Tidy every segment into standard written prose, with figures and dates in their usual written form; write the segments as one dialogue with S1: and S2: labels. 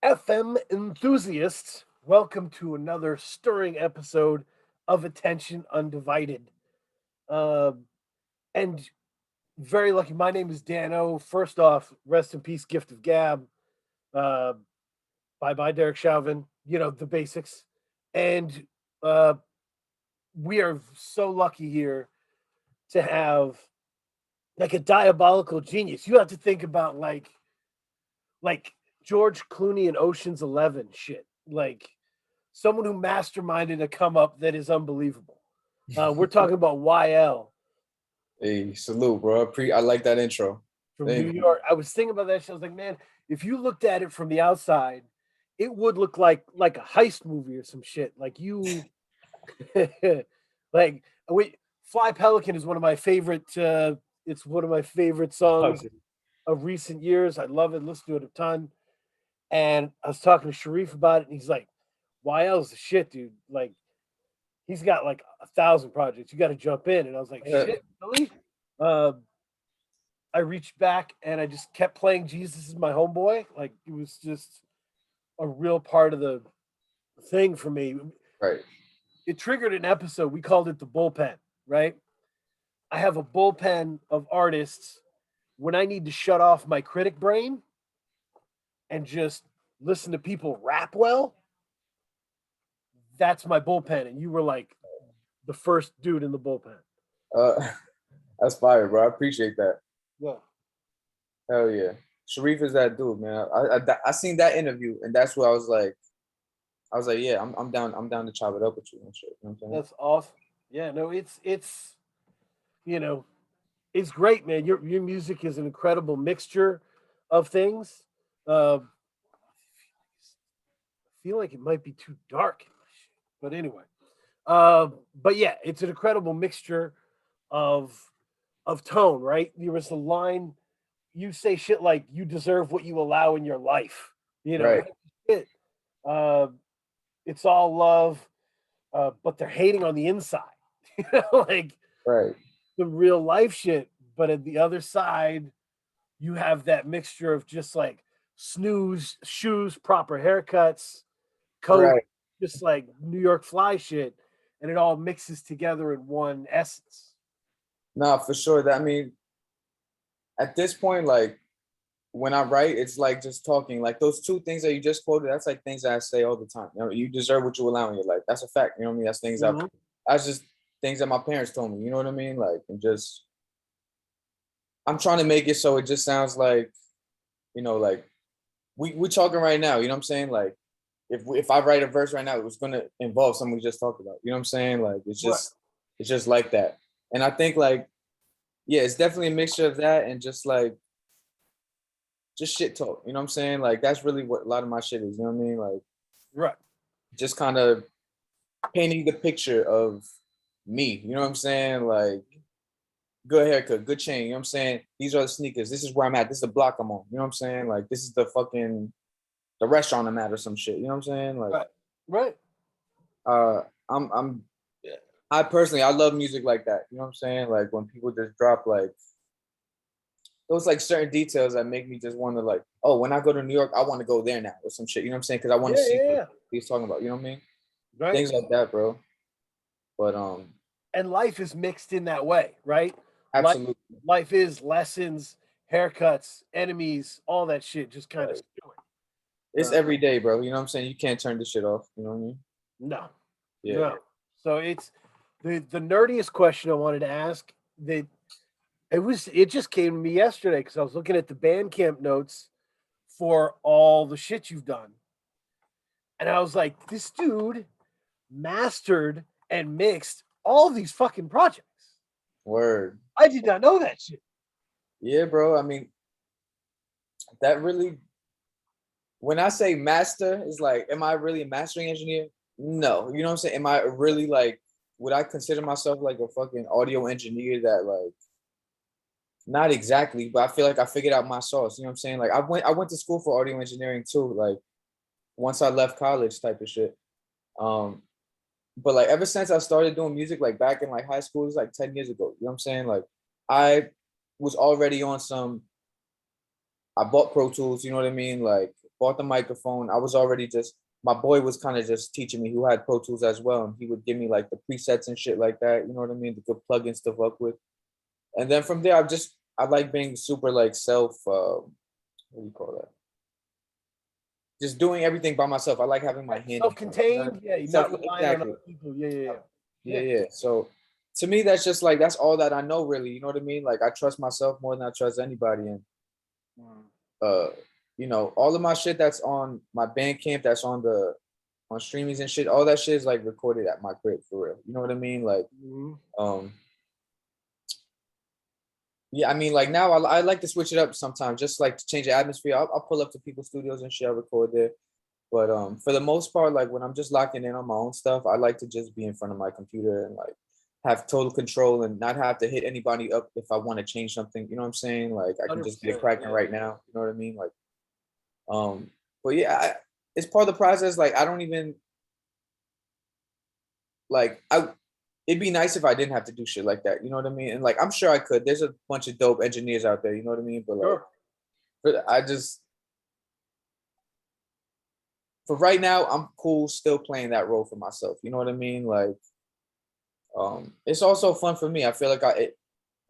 S1: FM enthusiasts, welcome to another stirring episode of Attention Undivided. Um, and very lucky, my name is Dano. First off, rest in peace, Gift of Gab. Uh, bye bye, Derek Chauvin. You know, the basics. And uh, we are so lucky here to have like a diabolical genius. You have to think about like George Clooney and Ocean's 11 shit. Like someone who masterminded a come up that is unbelievable. We're talking about YL
S2: Hey, salute, bro. I like that intro.
S1: from New
S2: Thank you.
S1: York. I was thinking about that shit. I was like, man, if you looked at it from the outside, it would look like a heist movie or some shit. Like you, like wait, Fly Pelican is one of my favorite. It's one of my favorite songs of recent years. I love it. Listen to it a ton. And I was talking to Sharif about it, and he's like, "YL's the shit, dude. Like, he's got like 1,000 projects. You got to jump in." And I was like, "Shit, really?" Uh, I reached back and I just kept playing "Jesus Is My Homeboy." Like, it was just a real part of the thing for me.
S2: Right.
S1: It triggered an episode. We called it the bullpen. Right? I have a bullpen of artists when I need to shut off my critic brain and just listen to people rap well. That's my bullpen, and you were like the first dude in the bullpen.
S2: Uh, that's fire, bro. I appreciate that.
S1: Yeah.
S2: Hell yeah. Sharif is that dude, man. I seen that interview, and that's what I was like, yeah, I'm down. I'm down to chop it up with you and shit. You know what I'm saying?
S1: That's awesome. Yeah, no, it's you know, it's great, man. Your music is an incredible mixture of things. I feel like it might be too dark, but anyway. But yeah, it's an incredible mixture of of tone, right? There was a line you say shit like "you deserve what you allow in your life," you know.
S2: Right.
S1: Shit. Uh, it's all love, but they're hating on the inside, you know, like
S2: Right.
S1: the real life shit. But at the other side, you have that mixture of just like snooze, shoes, proper haircuts, coat,
S2: Right.
S1: just like New York fly shit, and it all mixes together in one essence.
S2: Nah, for sure. That I mean, at this point, like when I write, it's like just talking. Like those two things that you just quoted, that's like things that I say all the time. You know, you deserve what you allow in your life. That's a fact. You know what I mean? That's things
S1: Mhm.
S2: that's just things that my parents told me. You know what I mean? Like, and just I'm trying to make it so it just sounds like, like we talking right now. You know what I'm saying? Like, if I write a verse right now, it was gonna involve something we just talked about. You know what I'm saying? Like,
S1: Right.
S2: it's just like that. And I think like, yeah, it's definitely a mixture of that and just shit talk. You know what I'm saying? Like, that's really what a lot of my shit is. You know what I mean? Like,
S1: Right.
S2: just kind of painting the picture of me. You know what I'm saying? Like, good haircut, good chain. You know what I'm saying? These are the sneakers. This is where I'm at. This is the block I'm on. You know what I'm saying? Like, this is the restaurant I'm at or some shit. You know what I'm saying? Like,
S1: Right. Right.
S2: uh, I'm I personally I love music like that. You know what I'm saying? Like when people just drop like those like certain details that make me just want to like, oh, when I go to New York, I want to go there now or some shit. You know what I'm saying? Because I want to
S1: Yeah.
S2: see
S1: Yeah.
S2: what
S1: Yeah.
S2: he's talking about. You know what I mean?
S1: Right.
S2: Things like that, bro. But
S1: And life is mixed in that way, right? Life
S2: absolutely.
S1: life is lessons, haircuts, enemies, all that shit just kind of
S2: Right.
S1: stewing.
S2: It's every day, bro. You know what I'm saying? You can't turn this shit off. You know what I mean?
S1: No,
S2: Yeah.
S1: no. So it's the nerdiest question I wanted to ask. That it just came to me yesterday because I was looking at the Bandcamp notes for all the shit you've done, and I was like, this dude mastered and mixed all these fucking projects.
S2: Word.
S1: I did not know that shit.
S2: Yeah, bro. I mean, that really when I say master, is like, am I really a mastering engineer? No. You know what I'm saying? Am I really like would I consider myself like a fucking audio engineer that like not exactly, but I feel like I figured out my sauce. You know what I'm saying? Like I went to school for audio engineering too, like once I left college type of shit. Um, but like ever since I started doing music, like back in like high school, it was like 10 years ago. You know what I'm saying? Like I was already on some I bought Pro Tools, you know what I mean? Like bought the microphone. I was already just, my boy was kind of just teaching me, who had Pro Tools as well, and he would give me like the presets and shit like that. You know what I mean? The good plug-in stuff up with. And then from there, I like being super like what do you call that? Just doing everything by myself. I like having my hand.
S1: Self-contained, yeah, you're not relying on other people.
S2: Yeah. So to me, that's just like, that's all that I know, really. You know what I mean? Like, I trust myself more than I trust anybody. And you know, all of my shit that's on my Bandcamp, that's on streamings and shit, all that shit is like recorded at my crib for real. You know what I mean? Like, yeah, I mean, like now I like to switch it up sometimes, just like to change the atmosphere. I'll pull up to people's studios and shit, I record there. But for the most part, like when I'm just locking in on my own stuff, I like to just be in front of my computer and like have total control and not have to hit anybody up if I want to change something. You know what I'm saying? Like I can just get cracking right now. You know what I mean? Like, but yeah, it's part of the process. Like I don't even like it'd be nice if I didn't have to do shit like that. You know what I mean? And like I'm sure I could. There's a bunch of dope engineers out there. You know what I mean? But like, for right now, I'm cool still playing that role for myself. You know what I mean? Like, it's also fun for me. I feel like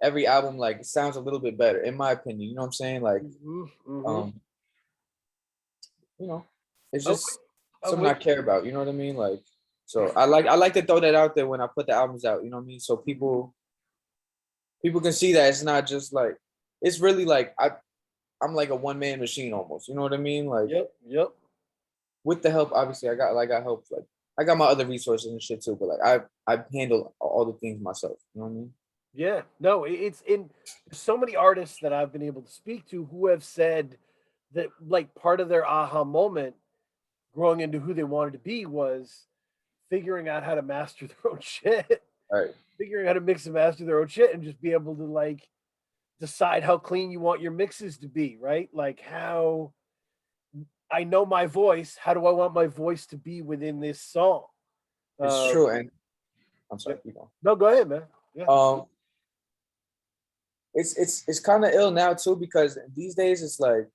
S2: every album like sounds a little bit better, in my opinion. You know what I'm saying? Like, you know, it's just something I care about. You know what I mean? Like, so I like to throw that out there when I put the albums out. You know what I mean? So people can see that it's not just like, it's really like I'm like a one-man machine almost. You know what I mean? Like,
S1: yep.
S2: With the help, obviously, I got help. Like, I got my other resources and shit too. But like, I handle all the things myself. You know what I mean?
S1: Yeah. No, it's in so many artists that I've been able to speak to who have said that like part of their aha moment growing into who they wanted to be was figuring out how to master their own shit.
S2: Right.
S1: Figuring out how to mix and master their own shit and just be able to like decide how clean you want your mixes to be, right? Like how I know my voice. How do I want my voice to be within this song?
S2: It's true. And I'm sorry, keep going.
S1: No, go ahead, man. Yeah.
S2: It's kind of ill now too, because these days it's like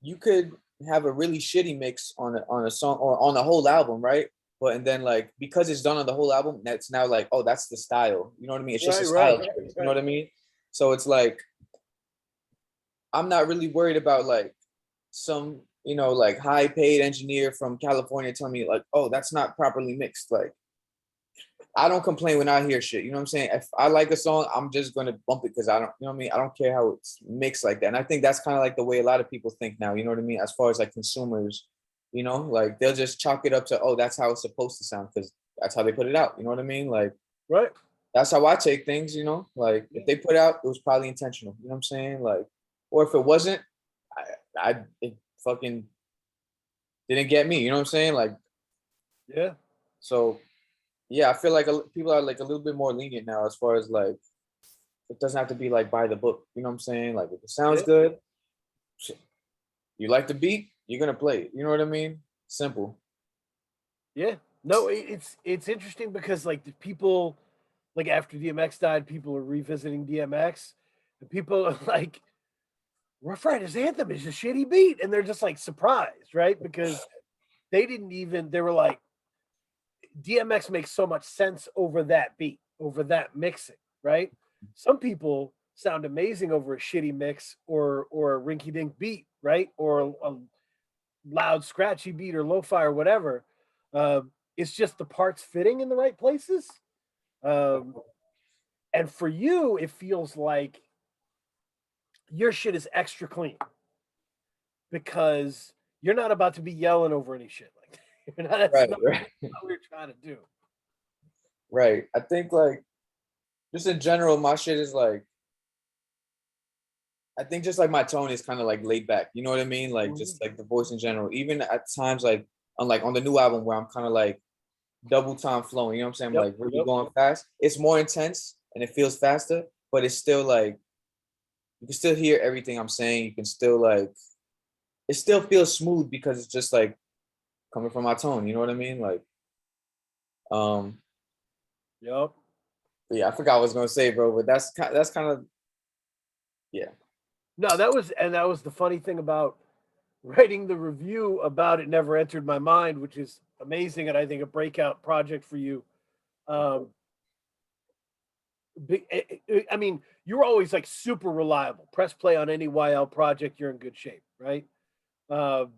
S2: you could have a really shitty mix on a song or on a whole album, right? But and then like because it's done on the whole album, that's now like, oh, that's the style. You know what I mean? It's just a style. You know what I mean? So it's like I'm not really worried about like some, you know, like high paid engineer from California telling me like, oh, that's not properly mixed. Like, I don't complain when I hear shit. You know what I'm saying? If I like a song, I'm just gonna bump it because I don't, you know what I mean? I don't care how it's mixed like that. And I think that's kind of like the way a lot of people think now, you know what I mean? As far as like consumers, you know, like they'll just chalk it up to, oh, that's how it's supposed to sound because that's how they put it out. You know what I mean? Like,
S1: right.
S2: That's how I take things, you know? Like if they put out, it was probably intentional. You know what I'm saying? Like, or if it wasn't, it fucking didn't get me. You know what I'm saying? Like,
S1: yeah.
S2: So, yeah, I feel like people are like a little bit more lenient now as far as like it doesn't have to be like by the book. You know what I'm saying? Like if it sounds good, you like the beat, you're gonna play it. You know what I mean? Simple.
S1: Yeah. No, it's interesting because like the people, like after DMX died, people are revisiting DMX, and people are like, Rough Riders Anthem is a shitty beat, and they're just like surprised, right? Because they didn't even. They were like, DMX makes so much sense over that beat, over that mixing, right? Some people sound amazing over a shitty mix or a rinky dink beat, right? Or a loud scratchy beat or lo-fi or whatever. It's just the parts fitting in the right places. And for you, it feels like your shit is extra clean because you're not about to be yelling over any shit like that. That's not what we're trying to do.
S2: Right. I think like just in general, my shit is like I think just like my tone is kind of like laid back. You know what I mean? Like just like the voice in general. Even at times like on the new album where I'm kind of like double time flowing, you know what I'm saying? Like really going fast. It's more intense and it feels faster, but it's still like you can still hear everything I'm saying. You can still like it still feels smooth because it's just like coming from my tone. You know what I mean? Like,
S1: Yep.
S2: Yeah, I forgot what I was gonna say, bro. But that's kind of, yeah.
S1: No, that was the funny thing about writing the review about It Never Entered My Mind, which is amazing and I think a breakout project for you. Um, I mean, you're always like super reliable. Press play on any YL project, you're in good shape, right? Um,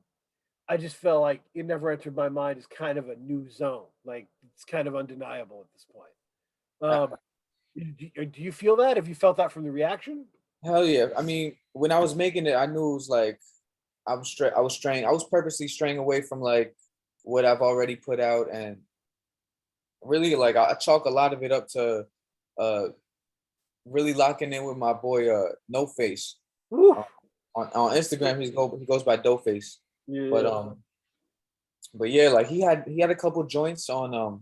S1: I just felt like It Never Entered My Mind is kind of a new zone. Like it's kind of undeniable at this point.
S2: Uh,
S1: Do you feel that? Have you felt that from the reaction?
S2: Hell yeah. I mean, when I was making it, I knew it was like I was straying. I was purposely straying away from like what I've already put out, and really like I chalk a lot of it up to uh really locking in with my boy No Face.
S1: Woo.
S2: Uh, on Instagram, he goes by Doe Face. But
S1: Yeah.
S2: but yeah, like he had a couple joints on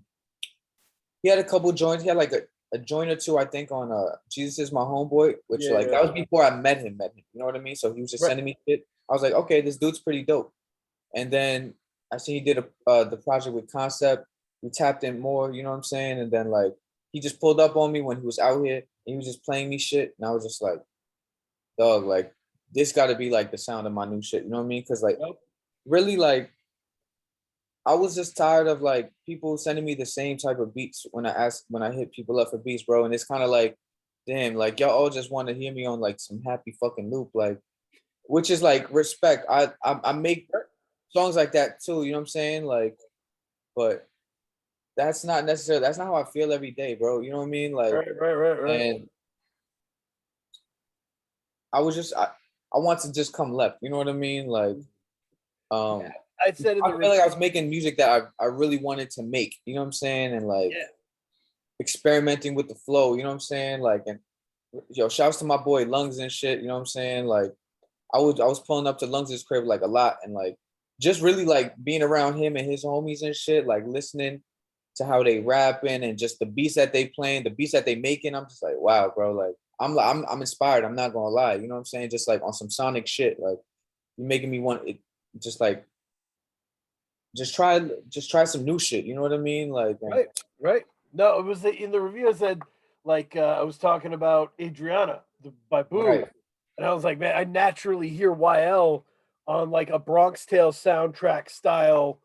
S2: he had a couple joints. He had like a joint or two, I think, on Jesus Is My Homeboy, which like
S1: Yeah.
S2: that was before I met him. You know what I mean? So he was just
S1: Right.
S2: sending me shit. I was like, okay, this dude's pretty dope. And then I see he did the project with Concept. We tapped in more, you know what I'm saying? And then like he just pulled up on me when he was out here and he was just playing me shit. And I was just like, dog, like this gotta be like the sound of my new shit. You know what I mean? Cause like
S1: Yep.
S2: really like I was just tired of like people sending me the same type of beats when I hit people up for beats, bro. And it's kind of like, damn, like y'all all just want to hear me on like some happy fucking loop, like, which is like respect. I make songs like that too, you know what I'm saying? Like, but that's not how I feel every day, bro. You know what I mean? Like,
S1: Right.
S2: and I was just I want to just come left, you know what I mean? Like,
S1: Yeah.
S2: um,
S1: I said in
S2: I
S1: the
S2: feel like I was making music that I really wanted to make, you know what I'm saying? And like
S1: yeah.
S2: experimenting with the flow, you know what I'm saying? Like, and yo, shouts to my boy Lungs and shit, you know what I'm saying? Like, I was pulling up to Lungs' crib like a lot and like just really like being around him and his homies and shit, like listening to how they rapping and just the beats that they playing, the beats that they making. I'm just like, wow, bro. Like, I'm inspired. I'm not gonna lie. You know what I'm saying? Just like on some sonic shit. Like, you making me want it. Just like, just try some new shit. You know what I mean? Like,
S1: Right. No, it was in the review. I said like I was talking about Adriana by Boo,
S2: right.
S1: and I was like, man, I naturally hear YL on like a Bronx Tale soundtrack style,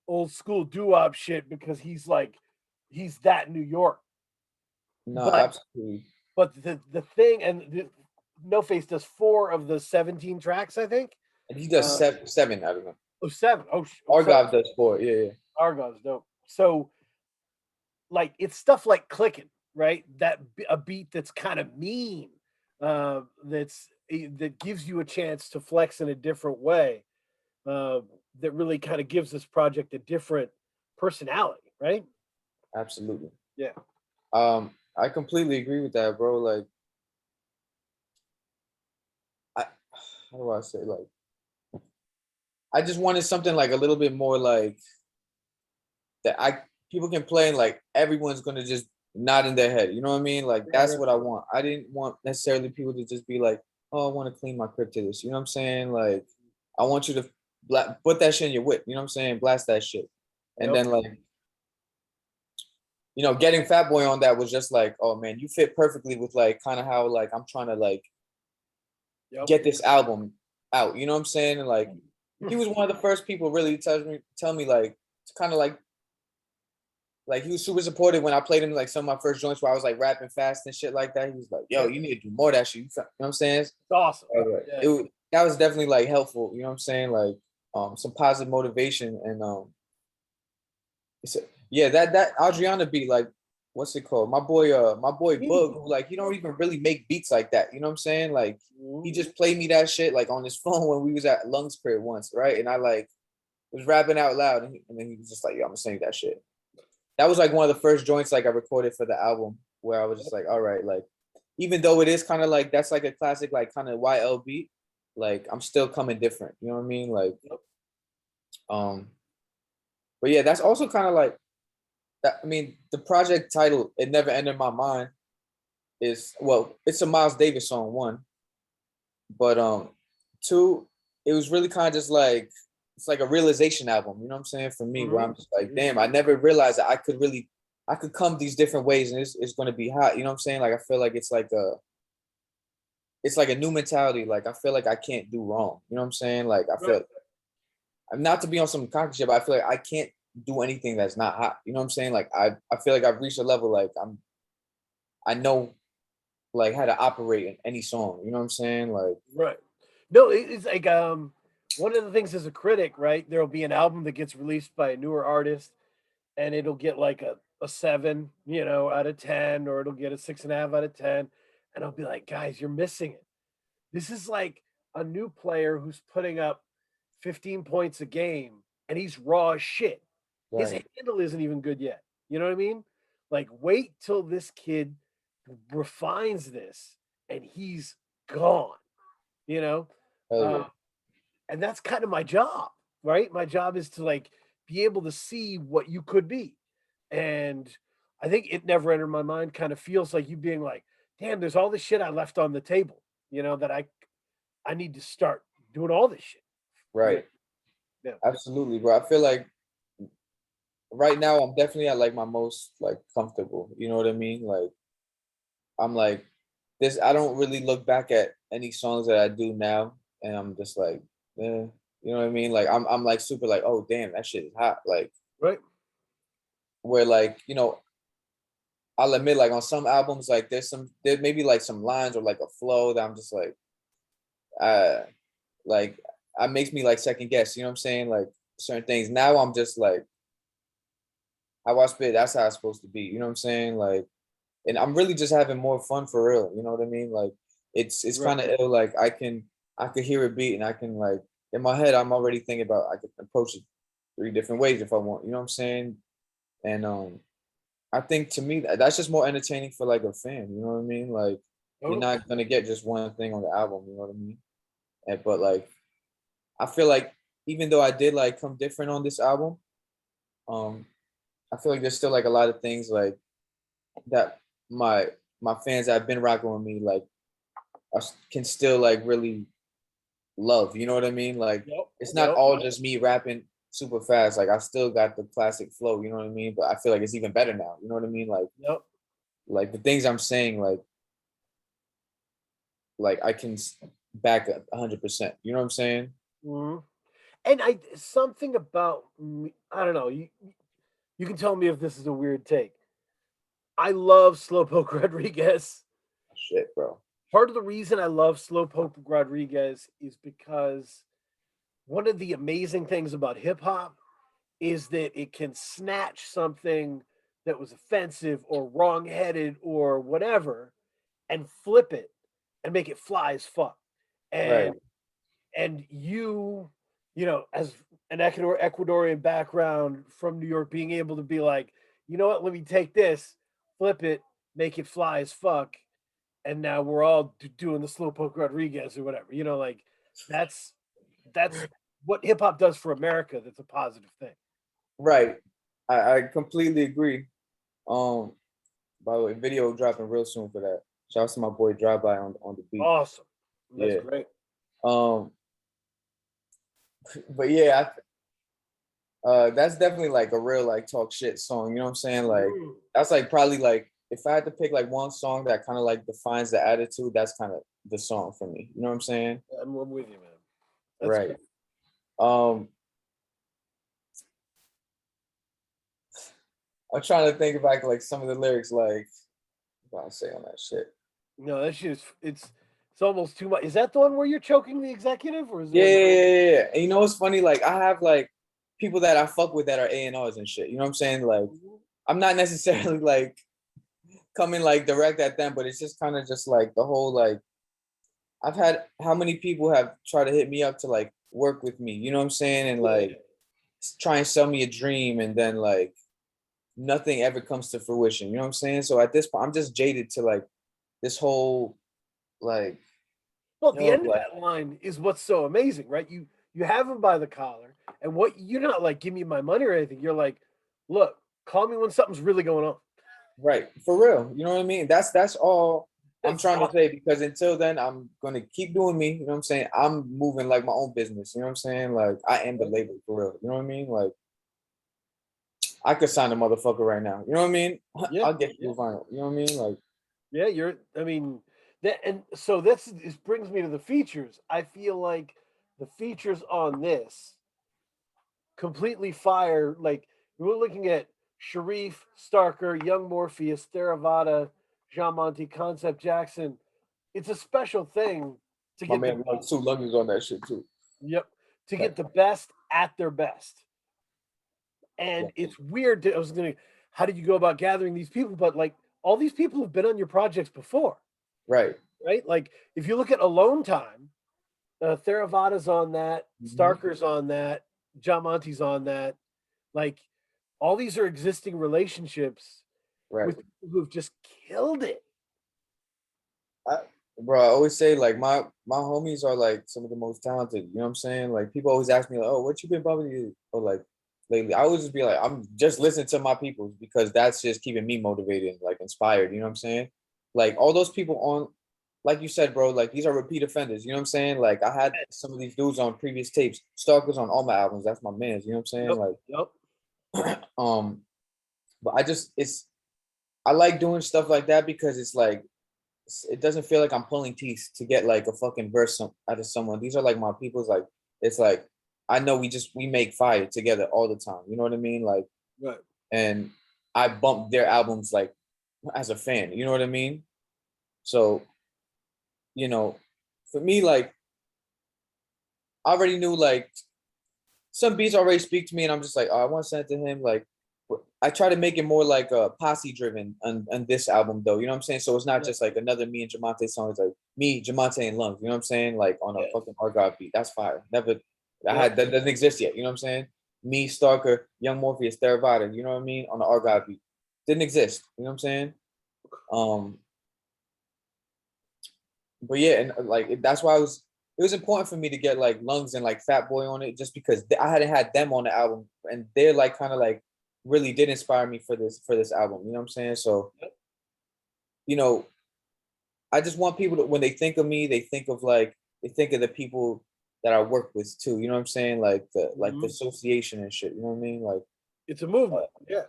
S1: old school doo-wop shit because he's that New York.
S2: No,
S1: But
S2: absolutely.
S1: the thing No Face does 4 of the 17 tracks, I think.
S2: And he does
S1: Uh,
S2: seven. I don't know.
S1: oh, seven. Oh, seven.
S2: Argov does four. Yeah, yeah.
S1: Argon's dope. So like it's stuff like clicking, right? A beat that's kind of mean, that gives you a chance to flex in a different way. Uh, that really kind of gives this project a different personality, right?
S2: Absolutely.
S1: Yeah.
S2: I completely agree with that, bro. Like, I how do I say like I just wanted something like a little bit more like that I people can play and like everyone's gonna just nod in their head. You know what I mean? Like that's
S1: Right.
S2: what I want. I didn't want necessarily people to just be like, oh, I want to clean my crib to this. You know what I'm saying? Like I want you to put that shit in your whip. You know what I'm saying? Blast that shit. And
S1: Yep.
S2: then like, you know, getting Fat Boy on that was just like, oh man, you fit perfectly with like kind of how like I'm trying to like
S1: Yep.
S2: get this album out. You know what I'm saying? And like he was one of the first people really to tell me like to kind of like he was super supportive when I played him like some of my first joints where I was like rapping fast and shit like that. He was like, "Yo,
S1: Yep.
S2: you need to do more of that shit." You know what I'm saying?
S1: It's awesome.
S2: It
S1: Yeah.
S2: that was definitely like helpful. You know what I'm saying? Like some positive motivation and it's yeah that Adriana beat like what's it called? My boy Bug who like he don't even really make beats like that. You know what I'm saying? Like he
S1: Mhm.
S2: just played me that shit like on his phone when we was at Lungs crib once, right? And I like was rapping out loud and then he was just like, "Yo, I'm gonna sing that shit." That was like one of the first joints like I recorded for the album where I was just like, all right, like even though it is kind of like that's like a classic like kind of YL beat, like I'm still coming different. You know what I mean? Like
S1: Yep.
S2: um, but yeah, that's also kind of like that. I mean, the project title "It Never Entered My Mind" is well, it's a Miles Davis song one, but two, it was really kind of just like it's like a realization album. You know what I'm saying? For me, where I'm just like,
S1: Mhm.
S2: damn, I never realized that I could come these different ways and it's going to be hot. You know what I'm saying? Like I feel like it's like a new mentality. Like I feel like I can't do wrong. You know what I'm saying? Like I feel
S1: Right.
S2: not to be on some cocky shit, but I feel like I can't do anything that's not hot. You know what I'm saying? Like I feel like I've reached a level like I know like how to operate in any song. You know what I'm saying? Like
S1: Right. No, it's like one of the things as a critic, right? There'll be an album that gets released by a newer artist and it'll get like a 7, out of 10, or it'll get a 6.5 out of 10. And I'll be like, guys, you're missing it. This is like a new player who's putting up 15 points a game and he's raw as shit. His
S2: right,
S1: handle isn't even good yet. You know what I mean? Like, wait till this kid refines this and he's gone, you know?
S2: hell
S1: Uh,
S2: yeah,
S1: and that's kind of my job, right? My job is to like be able to see what you could be. And I think It Never Entered My Mind kind of feels like you being like, damn, there's all this shit I left on the table, that I need to start doing all this shit with.
S2: right,
S1: Yeah.
S2: absolutely, bro. I feel like right now I'm definitely at like my most like comfortable. You know what I mean? Like I'm like this. I don't really look back at any songs that I do now, and I'm just like, eh, you know what I mean? Like I'm like super like, oh damn, that shit is hot. Like
S1: Right.
S2: where like I'll admit like on some albums like there maybe like some lines or like a flow that I'm just uh like it makes me like second guess. You know what I'm saying? Like certain things. Now I'm just like how I spit. That's how it's supposed to be. You know what I'm saying? Like and I'm really just having more fun for real. You know what I mean? Like it's
S1: Right.
S2: kind of ill. Like I could hear a beat and I can like in my head I'm already thinking about I could approach it 3 different ways if I want. You know what I'm saying? And I think to me that's just more entertaining for like a fan. You know what I mean? Like you're
S1: Totally.
S2: not gonna get just one thing on the album. You know what I mean? And, but like I feel like even though I did like come different on this album, um, I feel like there's still like a lot of things like that my my fans that have been rocking with me like can still like really love. You know what I mean? Like
S1: Yep.
S2: it's not
S1: Yep.
S2: all just me rapping super fast. Like I still got the classic flow. You know what I mean? But I feel like it's even better now. You know what I mean?
S1: Yep.
S2: Like the things I'm saying like I can back up 100%. You know what I'm saying?
S1: Mhm. And something about me, I don't know. You can tell me if this is a weird take. I love Slowpoke Rodriguez.
S2: Shit, bro.
S1: Part of the reason I love Slowpoke Rodriguez is because one of the amazing things about hip hop is that it can snatch something that was offensive or wrong-headed or whatever and flip it and make it fly as fuck.
S2: Right.
S1: And as an Ecuadorian background from New York, being able to be like, you know what, let me take this, flip it, make it fly as fuck, and now we're all doing the Slowpoke Rodriguez or whatever. Like that's that's what hip hop does for America. That's a positive thing.
S2: Right. I completely agree. Um, by the way, video dropping real soon for that. Shout out to my boy Drive By on the beat.
S1: Awesome. That's
S2: Yeah.
S1: great.
S2: Um, but yeah, that's definitely like a real like talk shit song. You know what I'm saying? Like
S1: Mm.
S2: that's like probably like if I had to pick like one song that kind of like defines the attitude, that's kind of the song for me. You know what I'm saying?
S1: I'm with you, man. That's
S2: Right.
S1: great.
S2: Um, I'm trying to think back like some of the lyrics like what I say on that shit.
S1: No, that shit is it's almost too much. Is that the one where you're choking the executive, or is
S2: Yeah,
S1: there
S2: yeah,
S1: another?
S2: yeah, yeah, yeah. And you know what's funny? Like I have like people that I fuck with that are A&Rs and shit. You know what I'm saying? Like
S1: Mhm.
S2: I'm not necessarily like coming like direct at them, but it's just kind of just like the whole like I've had how many people have tried to hit me up to like work with me, you know what I'm saying? And
S1: Yeah.
S2: like try and sell me a dream and then like nothing ever comes to fruition, you know what I'm saying? So at this point, I'm just jaded to like this whole like,
S1: Well, the
S2: yo,
S1: end of
S2: like
S1: that line is what's so amazing, right? You have him by the collar, and what you're not like, give me my money or anything. You're like, look, call me when something's really going on.
S2: right, for real. You know what I mean? That's all I'm
S1: That's
S2: trying to say
S1: awesome.
S2: because until then I'm gonna keep doing me, you know what I'm saying? I'm moving like my own business, you know what I'm saying? Like I am the
S1: Yep.
S2: label for real, you know what I mean? Like I could sign a motherfucker right now. You know what I mean?
S1: Yeah,
S2: I'll get you
S1: yeah,
S2: a vinyl. You know what I mean? Like,
S1: yeah. I mean, and so this brings me to the features. I feel like the features on this completely fire. Like we're looking at Sharif, Starker, Young Morpheus, Theravada, Jean Monty, Concept Jackson. It's a special thing to
S2: My
S1: get the
S2: man Sue Lung is on that shit too.
S1: yep to
S2: Yeah.
S1: get the best at their best.
S2: Yeah.
S1: And it's weird. I was gonna, how did you go about gathering these people? But like all these people have been on your projects before,
S2: Right.
S1: right? Like if you look at Alone Time, Theravada's on that,
S2: Mhm.
S1: Starker's on that, John Monty's on that. Like all these are existing relationships
S2: Right.
S1: with people who've just killed it.
S2: I, bro, I always say like my homies are like some of the most talented. You know what I'm saying? Like people always ask me like, "Oh, what you been bumping?" Or like lately, I always just be like, "I'm just listening to my people because that's just keeping me motivated, and, like inspired." You know what I'm saying? Like all those people on, like you said, bro. Like these are repeat offenders. You know what I'm saying? Like I had some of these dudes on previous tapes. Starker's on all my albums. That's my man's. You know what I'm saying?
S1: Yep,
S2: Like,
S1: yep.
S2: but I just I like doing stuff like that because it's like it doesn't feel like I'm pulling teeth to get like a fucking verse out of someone. These are like my people's like it's like I know we make fire together all the time. You know what I mean? Like
S1: Right.
S2: and I bump their albums like as a fan. You know what I mean? So, you know, for me, like I already knew like some beats already speak to me, and I'm just like, oh, I want to send it to him. Like, I try to make it more like posse driven on this album, though. You know what I'm saying? So it's not
S1: Yeah.
S2: just like another me and Jamonte song. It's like me, Jamonte, and Lungs. You know what I'm saying? Like on a fucking Argyle beat. That's fire. Never, that doesn't exist yet. You know what I'm saying? Me, Starker, Young Morpheus, Theravada. You know what I mean? On the Argyle beat, didn't exist. You know what I'm saying? Um, but yeah, and that's why it was important for me to get like Lungs and like Fat Boy on it, just because I hadn't had them on the album, and they're like kind of like really did inspire me for this album. You know what I'm saying? So, you know, I just want people to, when they think of me, they think of the people that I work with too. You know what I'm saying? Like the association and shit. You know what I mean? Like
S1: it's a movement. Yeah.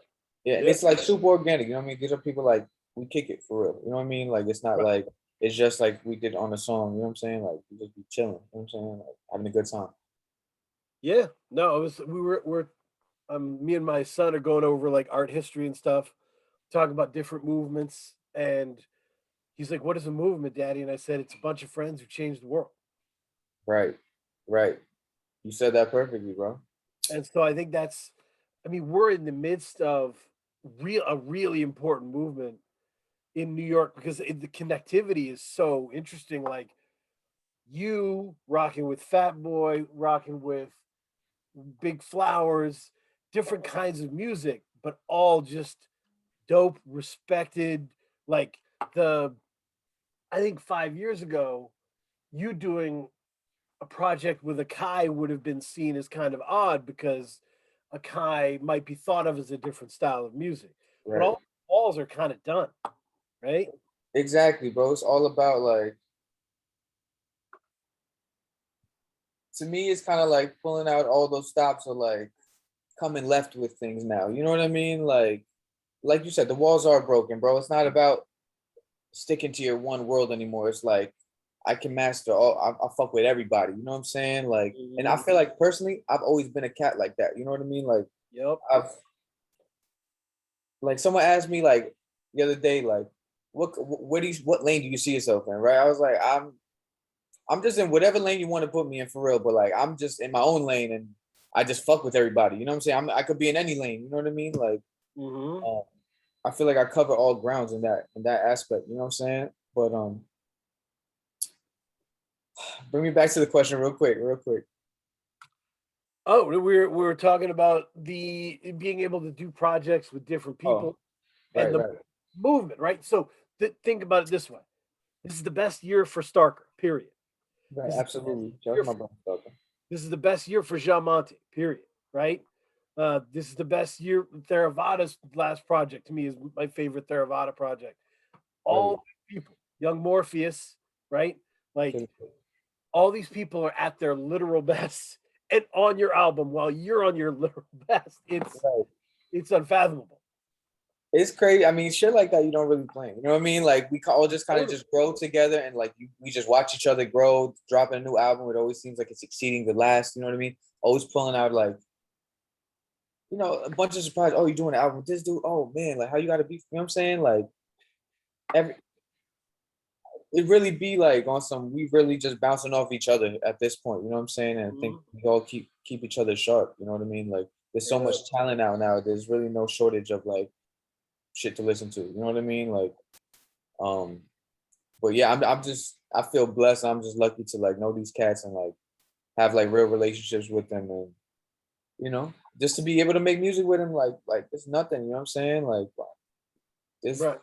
S2: yeah, and it's like super organic. You know what I mean? These are people like we kick it for real. You know what I mean? Like it's not like it's just like we did on a song. You know what I'm saying? Like we just be chilling. You know what I'm saying? Like having a good time.
S1: Yeah. No, it was we're me and my son are going over like art history and stuff, talking about different movements. And he's like, "What is a movement, Daddy?" And I said, "It's a bunch of friends who changed the world."
S2: Right, right. You said that perfectly, bro.
S1: And so I think that's, I mean, we're in the midst of a really important movement in New York because the connectivity is so interesting. Like you rocking with Fat Boy, rocking with Big Flowers, different kinds of music, but all just dope, respected. Like the, I think 5 years ago, you doing a project with a Kai would have been seen as kind of odd because a Kai might be thought of as a different style of music. But
S2: Right.
S1: all walls are kind of done, right?
S2: Exactly, bro. It's all about like to me, it's kind of like pulling out all those stops or like coming left with things now. You know what I mean? Like you said, the walls are broken, bro. It's not about sticking to your one world anymore. It's like I can master all. I fuck with everybody. You know what I'm saying? Like, and I feel like personally, I've always been a cat like that. You know what I mean? Like,
S1: Yep.
S2: I've like someone asked me like the other day, like, what lane do you see yourself in? Right? I was like, I'm just in whatever lane you want to put me in for real. But like, I'm just in my own lane and I just fuck with everybody. You know what I'm saying? I could be in any lane. You know what I mean? Like, I feel like I cover all grounds in that aspect. You know what I'm saying? But bring me back to the question real quick, real quick.
S1: Oh, we were talking about the being able to do projects with different
S2: Oh,
S1: people and
S2: right,
S1: the
S2: right,
S1: movement, right? So think about it this way: this is the best year for Starker. Period.
S2: right.
S1: This is the best
S2: Absolutely. Just
S1: year
S2: my
S1: for,
S2: brother talking.
S1: this is the best year for Jean Monte. Period. Right. This is the best year. Theravada's last project to me is my favorite Theravada project.
S2: Right.
S1: All people, young Morpheus, right? Like
S2: Right.
S1: all these people are at their literal best and on your album while you're on your literal best. It's unfathomable.
S2: It's crazy. I mean, shit like that you don't really plan. You know what I mean? Like we all just kind of
S1: Totally.
S2: just grow together and like we just watch each other grow, dropping a new album. It always seems like it's exceeding the last. You know what I mean? Always pulling out like you know, a bunch of surprise. Oh, you're doing an album with this dude? Oh man, like how you gotta be, you know what I'm saying? Like every it really be like on some we really just bouncing off each other at this point, you know what I'm saying? And I think
S1: Mhm.
S2: we all keep each other sharp, you know what I mean? Like there's so
S1: Yeah.
S2: much talent out now. There's really no shortage of like shit to listen to. You know what I mean? Like um but yeah, I'm just I feel blessed. I'm just lucky to like know these cats and like have like real relationships with them and you know, just to be able to make music with them like it's nothing, you know what I'm saying? Like this
S1: Right.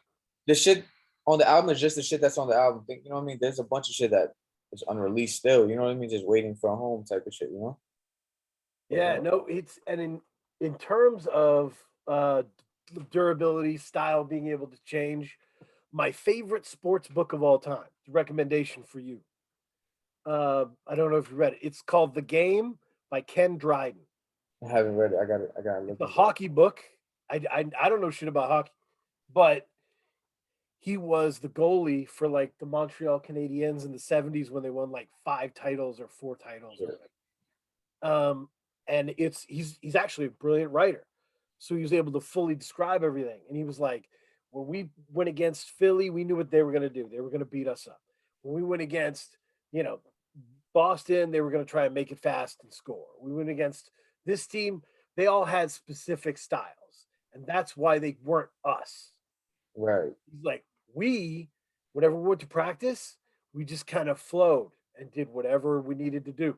S2: the shit on the album is just the shit that's on the album. You know what I mean? There's a bunch of shit that is unreleased still, you know what I mean? Just waiting for a home type of shit, you know? But
S1: Yeah, no, it's and in terms of durability, style, being able to change, my favorite sports book of all time, recommendation for you. I don't know if you read it. It's called The Game by Ken Dryden.
S2: I haven't read it. I gotta
S1: It's
S2: look
S1: a
S2: into it.
S1: hockey book. I don't know shit about hockey, but he was the goalie for like the Montreal Canadiens in the 70s when they won like 5 titles or 4 titles or
S2: Shit.
S1: whatever. And he's actually a brilliant writer. So he was able to fully describe everything. And he was like, when we went against Philly, we knew what they were going to do. They were going to beat us up. When we went against, you know, Boston, they were going to try and make it fast and score. We went against this team, they all had specific styles. And that's why they weren't us.
S2: Right,
S1: He's like, whenever we went to practice, we just kind of flowed and did whatever we needed to do.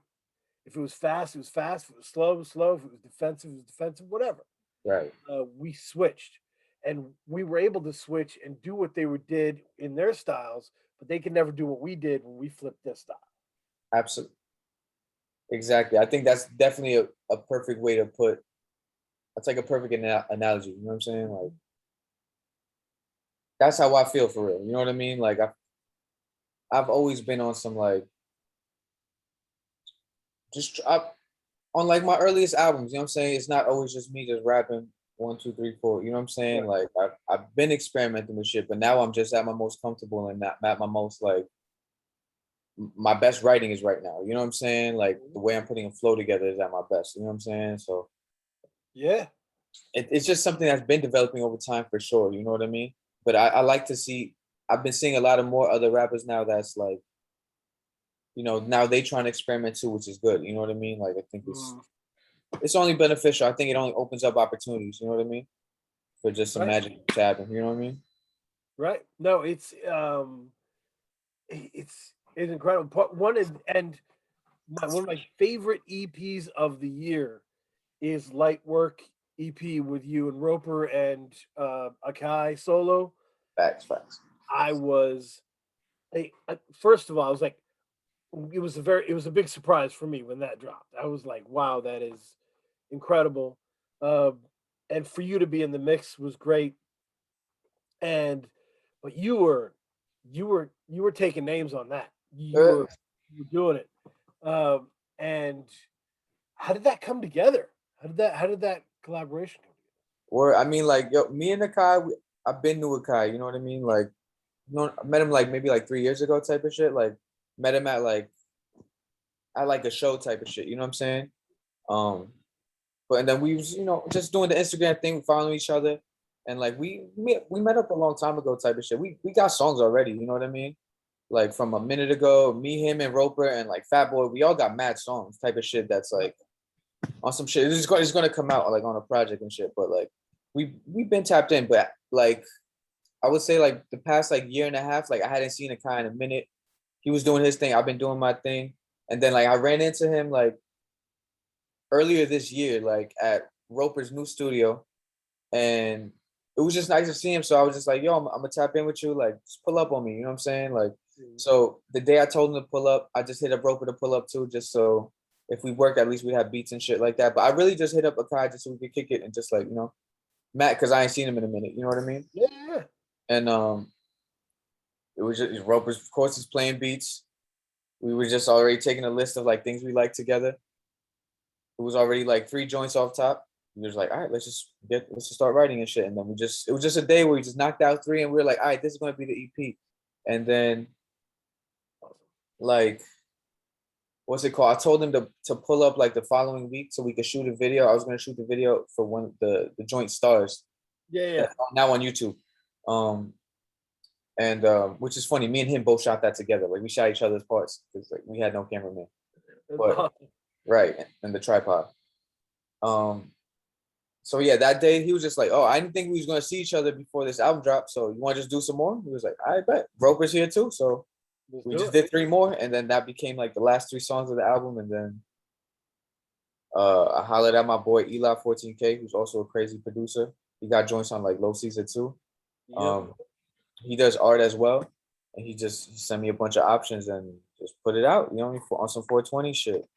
S1: If it was fast, it was fast. If it was slow, it was slow. If it was defensive, it was defensive. Whatever.
S2: right.
S1: We switched, and we were able to switch and do what they did in their styles, but they could never do what we did when we flipped this style.
S2: Absolutely. Exactly. I think that's definitely a perfect way to put that's like a perfect analogy. You know what I'm saying? Like that's how I feel for real. You know what I mean? Like I've always been on some like just on like my earliest albums, you know what I'm saying? It's not always just me just rapping 1, 2, 3, 4. You know what I'm saying?
S1: Right.
S2: Like I've been experimenting with shit, but now I'm just at my most comfortable and not at my most like my best writing is right now. You know what I'm saying? Like the way I'm putting a flow together is at my best. You know what I'm saying? So
S1: Yeah.
S2: it's just something that's been developing over time for sure. You know what I mean? But I like to see. I've been seeing a lot of more other rappers now that's like, you know, now they trying to experiment too, which is good. You know what I mean? Like I think
S1: Mhm.
S2: it's only beneficial. I think it only opens up opportunities. You know what I mean? For just some
S1: Right.
S2: magic to happen. You know what I mean?
S1: Right. No, it's incredible. One is and one of my favorite EPs of the year is Light Work EP with you and Roper and Akai solo.
S2: Facts, facts.
S1: I was first of all, I was like, it was a big surprise for me when that dropped. I was like, wow, that is incredible. Um, and for you to be in the mix was great. And but you were taking names on that.
S2: Uh,
S1: You were doing it. Um, and how did that come together? How did that collaboration come
S2: or I mean, like yo, me and Akai, I've been to Akai. You know what I mean? Like, you know, I met him like maybe like 3 years ago, type of shit. Like, met him at like a show type of shit. You know what I'm saying? Um, but and then we was, you know, just doing the Instagram thing, following each other, and like we met up a long time ago, type of shit. We got songs already. You know what I mean? Like from a minute ago, me, him, and Roper, and like Fat Boy, we all got mad songs, type of shit. That's
S1: together?
S2: like on some shit. It's gonna come out like on a project and shit. But like we've been tapped in, but like I would say like the past like year and a half, like I hadn't seen a guy in a minute. He was doing his thing. I've been doing my thing, and then like I ran into him like earlier this year, like at Roper's new studio, and it was just nice to see him. So I was just like, yo, I'm gonna tap in with you, like just pull up on me. You know what I'm saying? Like,
S1: Mhm.
S2: so the day I told him to pull up, I just hit up Roper to pull up too, just so if we work, at least we have beats and shit like that. But I really just hit up Akai just so we could kick it and just like, you know, Matt, because I ain't seen him in a minute. You know what I mean?
S1: Yeah.
S2: And it was just Roper's, of course, is playing beats. We were just already taking a list of like things we like together. It was already like 3 joints off top. We was like, all right, let's just start writing and shit. And then it was just a day where we just knocked out 3, and we were like, all right, this is gonna be the EP. And then like what's it called? I told him to pull up like the following week so we could shoot a video. I was gonna shoot the video for one of the joint stars
S1: Yeah.
S2: that's now on YouTube. Um, and which is funny. Me and him both shot that together. Like we shot each other's parts because like we had no cameraman.
S1: That's
S2: But
S1: awesome.
S2: right, and the tripod. Um, so yeah, that day he was just like, "Oh, I didn't think we was gonna see each other before this album dropped. So you want to just do some more?" He was like, "I bet." Roper's here too, so
S1: Let's
S2: we
S1: do
S2: just
S1: it.
S2: did 3 more, and then that became like the last 3 songs of the album. And then I hollered at my boy Eli 14K, who's also a crazy producer. He got joints on like Low Season too.
S1: Yep.
S2: Um, he does art as well, and he sent me a bunch of options and just put it out. You know what I mean? On some 420 shit.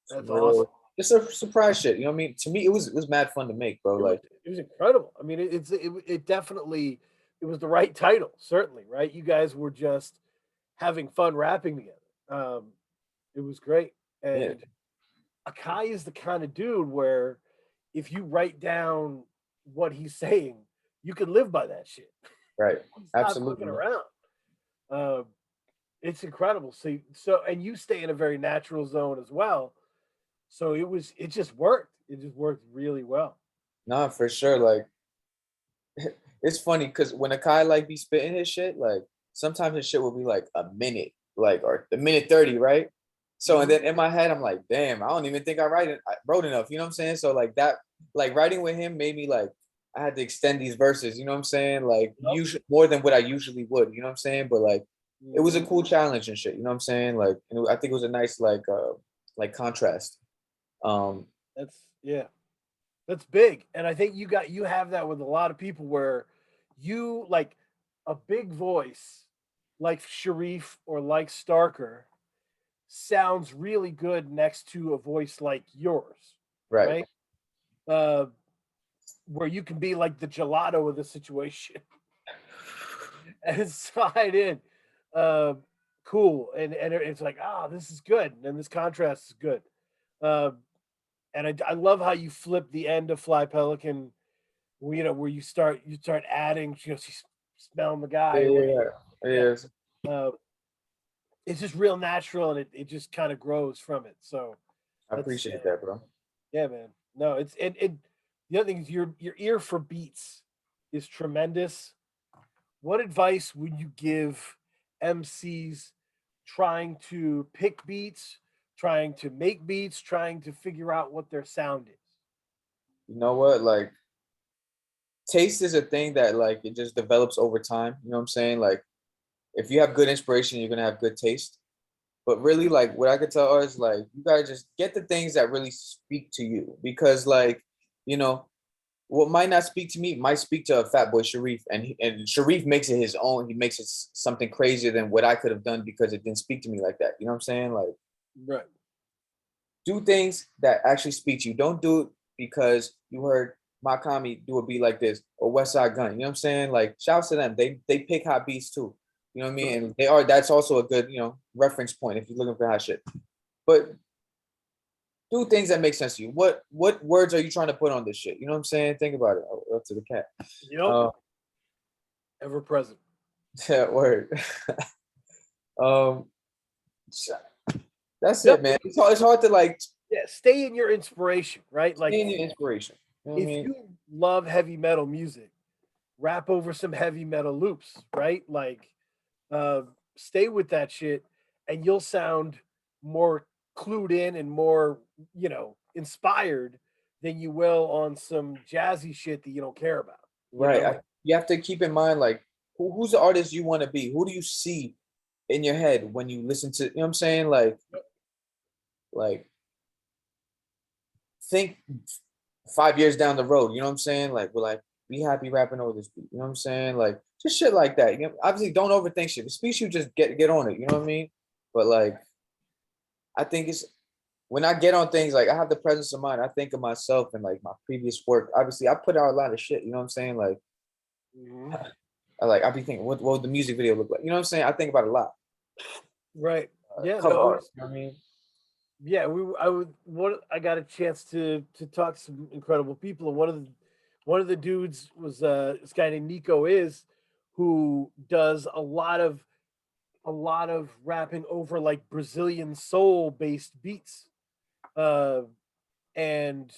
S2: Some
S1: That's awesome.
S2: real, it's a surprise shit. You know what I mean? To me, it was mad fun to make, bro.
S1: It was
S2: Like,
S1: it was incredible. I mean, it definitely it was the right title, certainly, right? You guys were just having fun rapping together. It was great.
S2: yeah,
S1: And Akai is the kind of dude where if you write down what he's saying, you can live by that shit.
S2: right,
S1: He's not fucking
S2: absolutely,
S1: around. Um, it's incredible. So and you stay in a very natural zone as well. So it just worked. It just worked really well.
S2: nah, for sure. Like, it's funny because when a guy like be spitting his shit, like sometimes his shit will be like a minute, like or the minute 30, right? So and
S1: Mhm.
S2: then in my head, I'm like, damn, I don't even think I wrote enough. You know what I'm saying? So like that, like writing with him made me like I had to extend these verses. You know what I'm saying? Like
S1: Yep.
S2: usually more than what I usually would. You know what I'm saying? But like it was a
S1: Mhm.
S2: cool challenge and shit. You know what I'm saying? Like I think it was a nice like contrast. Um,
S1: Yeah. That's big. And I think you have that with a lot of people where you like a big voice like Sharif or like Starker sounds really good next to a voice like yours,
S2: right.
S1: right? Uh, where you can be like the gelato of the situation and slide in. Uh, cool. And it's like, this is good. And this contrast is good. Um, and I love how you flip the end of Fly Pelican, where you start adding, she's smelling the guy or whatever.
S2: Yeah,
S1: Yeah.
S2: yeah.
S1: Uh, it's just real natural and it just kind of grows from it. So
S2: I
S1: that's
S2: appreciate that, bro.
S1: yeah, man. No, it the other thing is your ear for beats is tremendous. What advice would you give MCs trying to pick beats, trying to make beats, trying to figure out what their sound is?
S2: You know what? Like taste is a thing that like it just develops over time. You know what I'm saying? Like if you have good inspiration, you're gonna have good taste. But really, like what I could tell is like you gotta just get the things that really speak to you because like you know what might not speak to me might speak to a Fat Boy Sharif, and Sharif makes it his own. He makes it something crazier than what I could have done because it didn't speak to me like that. You know what I'm saying? Like
S1: Right.
S2: do things that actually speak to you. Don't do it because you heard Makami do a beat like this or West Side Gun. You know what I'm saying? Like shouts to them. They pick hot beats too. You know what I mean?
S1: Right.
S2: And that's also a good, reference point if you're looking for hot shit. But do things that make sense to you. What words are you trying to put on this shit? You know what I'm saying? Think about it. Oh, up to the cat.
S1: Yep.
S2: Uh,
S1: Ever present.
S2: yeah, word. um, that's it,
S1: Yep.
S2: man. It's hard to like
S1: Yeah. Stay in your inspiration, right?
S2: stay
S1: Like
S2: in your inspiration. You know what I
S1: if
S2: mean?
S1: you love heavy metal music, rap over some heavy metal loops, right? Like uh stay with that shit and you'll sound more clued in and more, inspired than you will on some jazzy shit that you don't care about, you
S2: Right.
S1: know?
S2: You have to keep in mind, like, who's the artist you want to be? Who do you see in your head when you listen to, you know what I'm saying? Like, think 5 years down the road, you know what I'm saying? Like, will I be happy rapping over this beat? You know what I'm saying? Like, just shit like that. Obviously, don't overthink shit. If it speaks to you, just get on it. You know what I mean? But like, I think it's when I get on things, like, I have the presence of mind. I think of myself and like my previous work. Obviously, I put out a lot of shit. You know what I'm saying? Like,
S1: Mhm.
S2: I be thinking, what would the music video look like? You know what I'm saying? I think about it a lot.
S1: Right. Yeah,
S2: Cover
S1: no,
S2: art. You know what I mean?
S1: yeah, I would what I got a chance to talk to some incredible people, and one of the dudes was this guy named Nico is who does a lot of a lot of rapping over like Brazilian soul based beats. Uh, and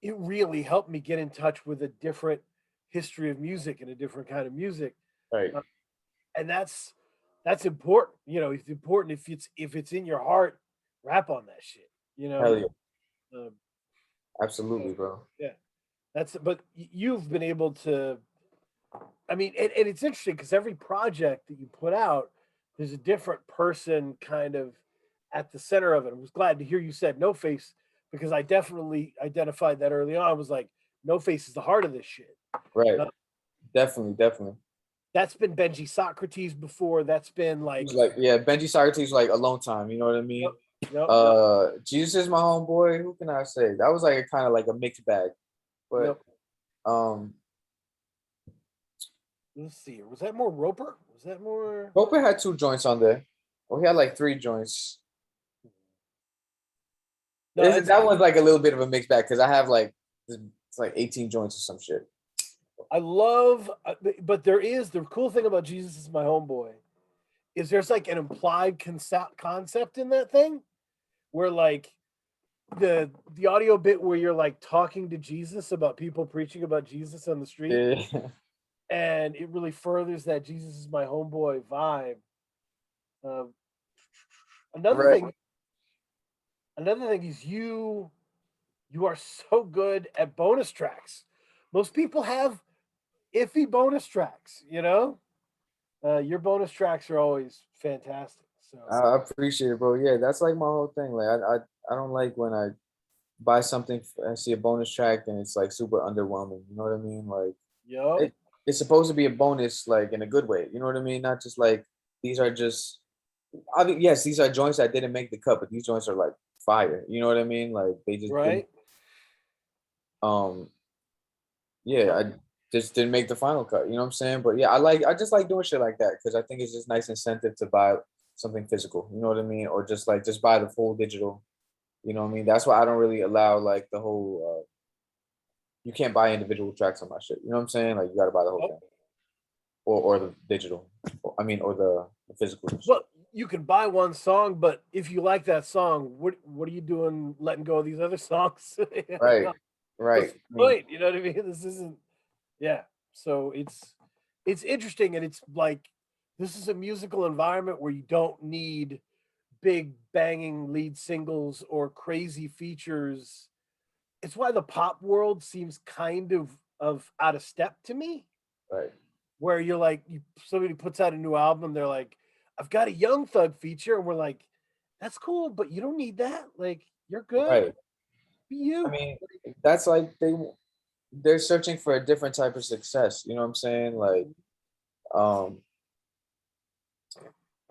S1: it really helped me get in touch with a different history of music and a different kind of music.
S2: Right.
S1: Uh, and that's important. You know, it's important if it's in your heart, rap on that shit. You
S2: Hell
S1: know,
S2: yeah.
S1: um, so,
S2: Absolutely, bro.
S1: yeah, that's. But you've been able to. I mean, and it's interesting because every project that you put out, there's a different person kind of at the center of it. I was glad to hear you said No Face because I definitely identified that early on. I was like, No Face is the heart of this shit.
S2: Right.
S1: Uh,
S2: Definitely, definitely.
S1: that's been Benji Socrates before. That's been
S2: He was
S1: like,
S2: like, yeah, Benji Socrates was like a long time, you know what I
S1: yep,
S2: mean?
S1: yep,
S2: Jesus is my homeboy. Who can I say? That was like a kind of like a mixed bag. But
S1: yep.
S2: um
S1: Let's see. Was that more Roper? Was that more?
S2: Roper had 2 joints on there. Well, he had like 3 joints.
S1: No, that's.
S2: That one's like a little bit of a mixed bag because I have like it's like 18 joints or some shit.
S1: I love, but there is the cool thing about Jesus is my homeboy is there's like an implied concept in that thing where like the audio bit where you're like talking to Jesus about people preaching about Jesus on the street,
S2: Yeah.
S1: and it really furthers that Jesus is my homeboy vibe. Um, another
S2: Right.
S1: thing, another thing is you are so good at bonus tracks. Most people have iffy bonus tracks, you know. Your bonus tracks are always fantastic. So
S2: I appreciate it, bro. Yeah, that's like my whole thing. Like I don't like when I buy something and see a bonus track and it's like super underwhelming. You know what I mean? Like
S1: yep,
S2: it's supposed to be a bonus, like in a good way. You know what I mean? Not just like these are just. I mean, yes, these are joints that didn't make the cut, but these joints are like fire. You know what I mean? Like they just didn't.
S1: right.
S2: Um, yeah, I just didn't make the final cut. You know what I'm saying? But yeah, I just like doing shit like that because I think it's just nice incentive to buy something physical. You know what I mean? Or just buy the full digital. You know what I mean? That's why I don't really allow like the whole. You can't buy individual tracks on my shit. You know what I'm saying? Like you got to buy the whole
S1: Yep.
S2: thing, or the digital. I mean, or the physical shit.
S1: Well, you can buy one song, but if you like that song, what are you doing letting go of these other songs? You
S2: Right,
S1: know? What's
S2: right.
S1: the
S2: I mean,
S1: point? You know what I mean? This isn't. Yeah. So it's interesting, and it's like this is a musical environment where you don't need big banging lead singles or crazy features. It's why the pop world seems kind of out of step to me,
S2: right,
S1: where you're like somebody puts out a new album, they're like, I've got a Young Thug feature, and we're like, that's cool, but you don't need that. Like, you're good.
S2: right.
S1: Be
S2: I
S1: you.
S2: mean, that's like they're searching for a different type of success. You know what I'm saying? Like, um,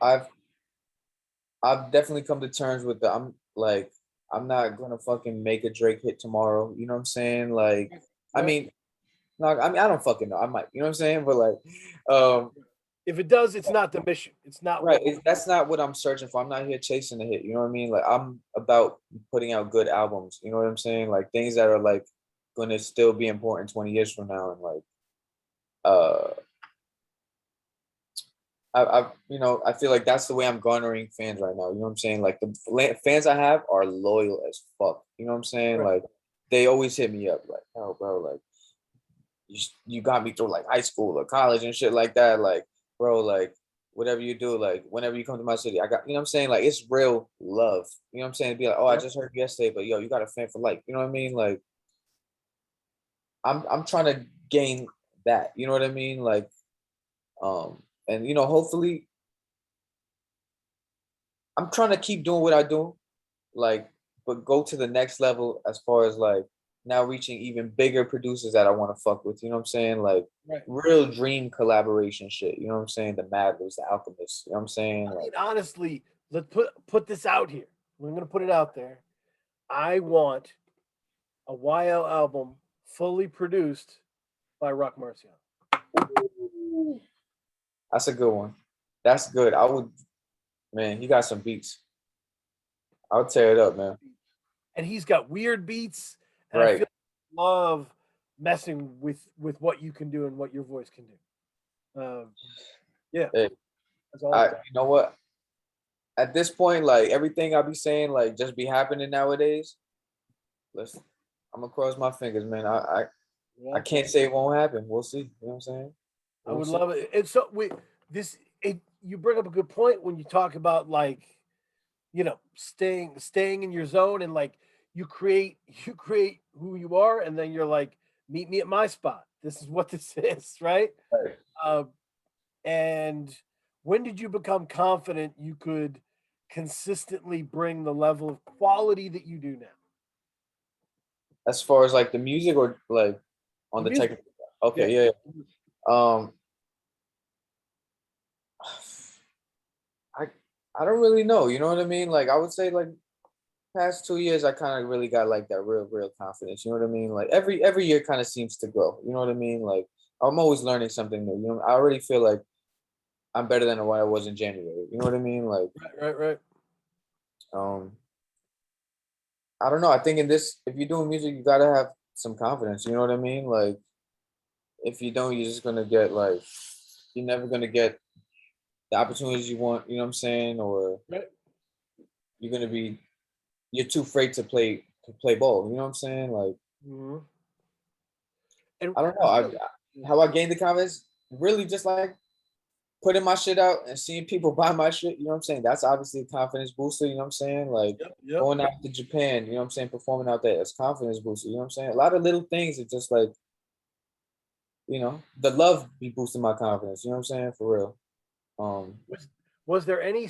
S2: I've I've definitely come to terms with the I'm like I'm not gonna fucking make a Drake hit tomorrow. You know what I'm saying? Like, I
S1: Yep.
S2: mean, no, I mean I don't fucking know. I might. You know what I'm saying? But like, um,
S1: If it does, it's not the mission. It's not
S2: right.
S1: what we're.
S2: That's not what I'm searching for. I'm not here chasing the hit. You know what I mean? Like, I'm about putting out good albums. You know what I'm saying? Like things that are like gonna still be important 20 years from now, and like, uh I feel like that's the way I'm garnering fans right now. You know what I'm saying? Like the fans I have are loyal as fuck. You know what I'm saying?
S1: Right.
S2: Like they always hit me up like, oh, bro, like you got me through like high school or college and shit like that. Like, bro, like whatever you do, like whenever you come to my city, I got, you know what I'm saying? Like it's real love. You know what I'm saying? Be like, oh, I
S1: Yep.
S2: just heard you yesterday, but yo, you got a fan for life. You know what I mean? Like I'm trying to gain that. You know what I mean? Like, and hopefully I'm trying to keep doing what I do, like, but go to the next level as far as like now reaching even bigger producers that I want to fuck with. You know what I'm saying? Like
S1: Right.
S2: real dream collaboration shit. You know what I'm saying? The Madlibs, the Alchemists. You know what I'm saying?
S1: I
S2: Like,
S1: mean, honestly, let's put this out here. I'm gonna put it out there. I want a YL album fully produced by Rock Marcion.
S2: ooh, that's a good one. That's good. I would, man. He got some beats. I would tear it up, man.
S1: And he's got weird beats, and I
S2: Right.
S1: feel love messing with what you can do and what your voice can do. Yeah.
S2: Hey,
S1: That's awesome.
S2: You know what? At this point, like everything I be saying, like just be happening nowadays. Listen, I'm gonna cross my fingers, man. I
S1: Yeah,
S2: can't say it won't happen. We'll see. You know what I'm saying?
S1: I
S2: We'll
S1: would
S2: see.
S1: love it. And so we this it you bring up a good point when you talk about like, staying in your zone, and like you create who you are, and then you're like, meet me at my spot. This is what this is, right?
S2: Right.
S1: Uh, and when did you become confident you could consistently bring the level of quality that you do now?
S2: As far as like the music or like on
S1: The
S2: the
S1: music.
S2: technical. Okay,
S1: Yeah.
S2: yeah. Um, I I don't really know. You know what I mean? Like I would say like past 2 years, I kind of really got like that real confidence. You know what I mean? Like every year kind of seems to grow. You know what I mean? Like I'm always learning something new. You know, I already feel like I'm better than what I was in January. You know what I mean? Like
S1: Right.
S2: um, I don't know. I think in this, if you're doing music, you gotta have some confidence. You know what I mean? Like if you don't, you're just gonna get like you're never gonna get the opportunities you want. You know what I'm saying? Or
S1: Right.
S2: you're gonna be you're too afraid to play ball. You know what I'm saying? Like
S1: Mhm. And
S2: I don't know. How I gained the confidence really just like putting my shit out and seeing people buy my shit. You know what I'm saying? That's obviously a confidence booster. You know what I'm saying? Like
S1: yep.
S2: going out to Japan. You know what I'm saying? Performing out there, it's confidence booster. You know what I'm saying? A lot of little things. It's just like the love be boosting my confidence. You know what I'm saying? For real.
S1: Was, was there any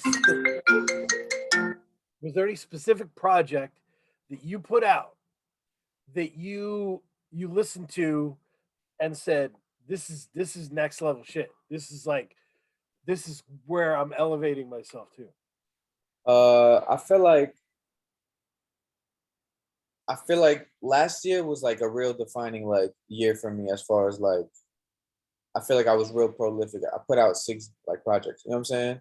S1: was there any specific project that you put out that you listened to and said, this is next level shit. This is where I'm elevating myself to.
S2: I feel like last year was like a real defining like year for me as far as like I feel like I was real prolific. I put out 6 projects. You know what I'm saying?